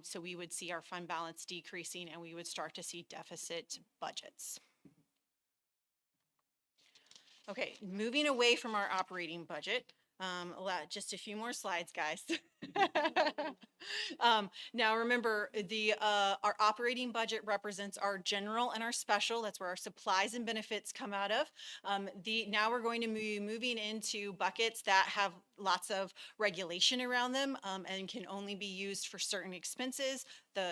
So we would see our fund balance decreasing and we would start to see deficit budgets. Okay, moving away from our operating budget. Just a few more slides, guys. Now remember, our operating budget represents our general and our special. That's where our supplies and benefits come out of. Now we're going to be moving into buckets that have lots of regulation around them and can only be used for certain expenses,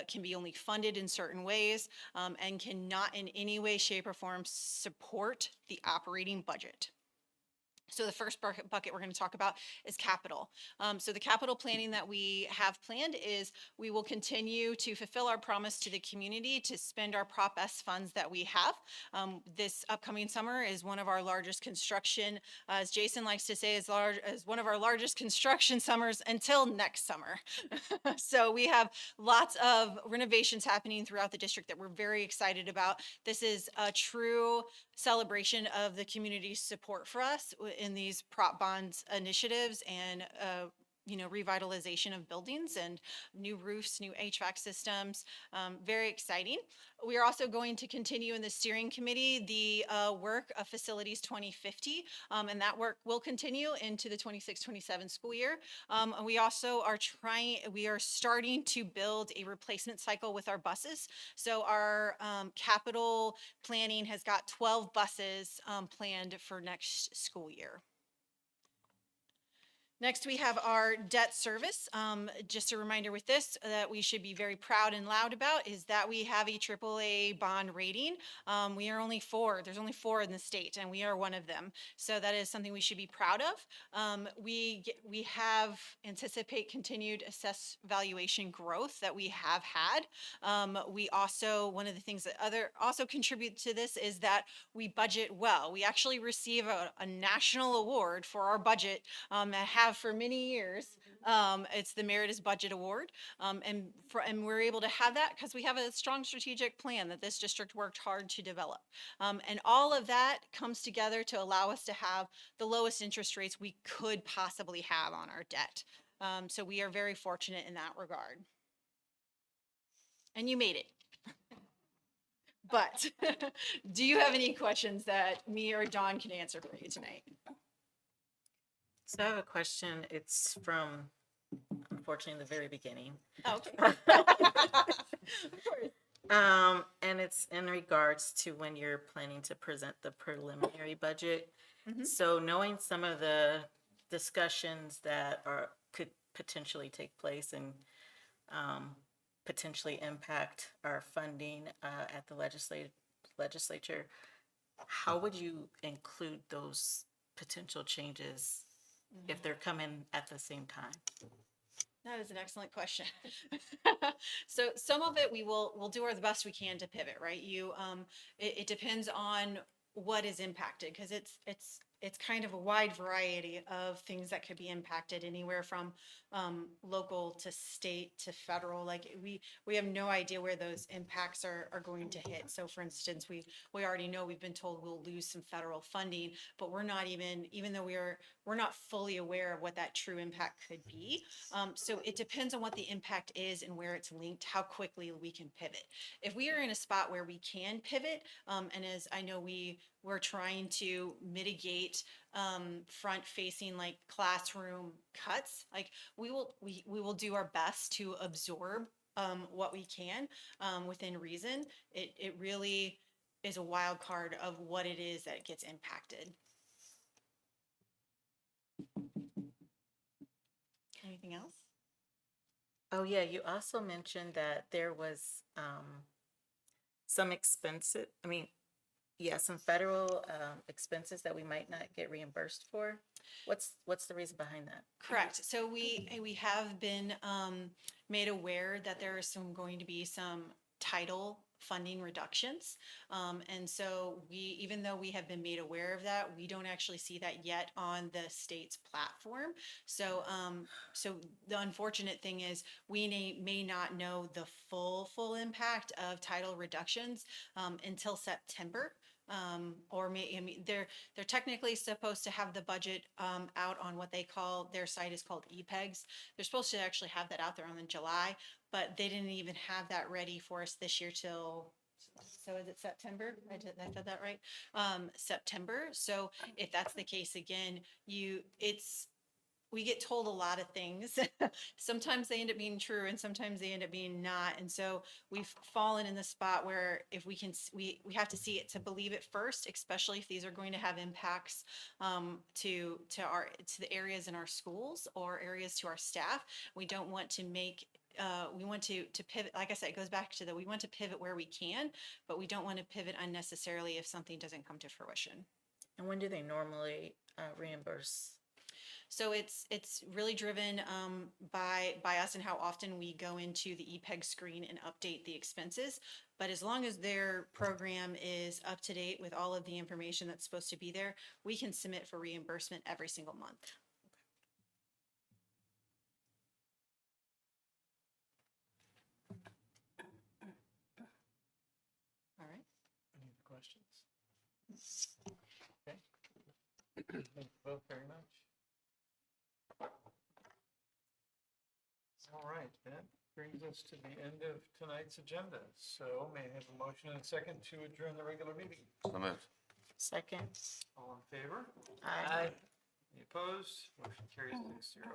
can be only funded in certain ways, and cannot in any way, shape, or form support the operating budget. So the first bucket we're going to talk about is capital. So the capital planning that we have planned is we will continue to fulfill our promise to the community to spend our Prop S funds that we have. This upcoming summer is one of our largest construction, as Jason likes to say, as one of our largest construction summers until next summer. So we have lots of renovations happening throughout the district that we're very excited about. This is a true celebration of the community's support for us in these prop bonds initiatives and revitalization of buildings and new roofs, new HVAC systems. Very exciting. We are also going to continue in the steering committee the work of Facilities 2050, and that work will continue into the 26-27 school year. We also are starting to build a replacement cycle with our buses. So our capital planning has got 12 buses planned for next school year. Next, we have our debt service. Just a reminder with this that we should be very proud and loud about is that we have a AAA bond rating. We are only 4. There's only 4 in the state, and we are one of them. So that is something we should be proud of. We anticipate continued assess valuation growth that we have had. We also, one of the things that also contribute to this is that we budget well. We actually receive a national award for our budget and have for many years. It's the Meritus Budget Award, and we're able to have that because we have a strong strategic plan that this district worked hard to develop. And all of that comes together to allow us to have the lowest interest rates we could possibly have on our debt. So we are very fortunate in that regard. And you made it. But do you have any questions that me or Dawn can answer for you tonight? So I have a question. It's from, unfortunately, the very beginning. Oh, okay. And it's in regards to when you're planning to present the preliminary budget. Mhm. So knowing some of the discussions that could potentially take place and potentially impact our funding at the legislature, how would you include those potential changes if they're coming at the same time? That is an excellent question. So some of it we'll do the best we can to pivot, right? It depends on what is impacted because it's it's kind of a wide variety of things that could be impacted, anywhere from local to state to federal. Like we have no idea where those impacts are going to hit. So for instance, we already know, we've been told we'll lose some federal funding, but we're not even though we're not fully aware of what that true impact could be. So it depends on what the impact is and where it's linked, how quickly we can pivot. If we are in a spot where we can pivot, and as I know we're trying to mitigate front facing like classroom cuts, like we will do our best to absorb what we can within reason. It really is a wild card of what it is that gets impacted. Anything else? Oh, yeah, you also mentioned that there was some expenses, some federal expenses that we might not get reimbursed for. What's the reason behind that? Correct. So we have been made aware that there is going to be some title funding reductions. And so even though we have been made aware of that, we don't actually see that yet on the state's platform. So the unfortunate thing is we may not know the full impact of title reductions until September. They're technically supposed to have the budget out on what they call, their site is called EPEGS. They're supposed to actually have that out there on July, but they didn't even have that ready for us this year till, so is it September? I said that right? September. So if that's the case again, we get told a lot of things. Sometimes they end up being true and sometimes they end up being not. And so we've fallen in the spot where if we have to see it to believe it first, especially if these are going to have impacts to the areas in our schools or areas to our staff. We don't want to we want to pivot. Like I said, it goes back to we want to pivot where we can, but we don't want to pivot unnecessarily if something doesn't come to fruition. And when do they normally reimburse? So it's really driven by us and how often we go into the EPEG screen and update the expenses. But as long as their program is up to date with all of the information that's supposed to be there, we can submit for reimbursement every single month. All right. Any other questions? Okay. Thank you both very much. All right, that brings us to the end of tonight's agenda. So may I have a motion and a second to adjourn the regular meeting? So moved. Second. All in favor? Aye. Any opposed? Motion carries 6-0.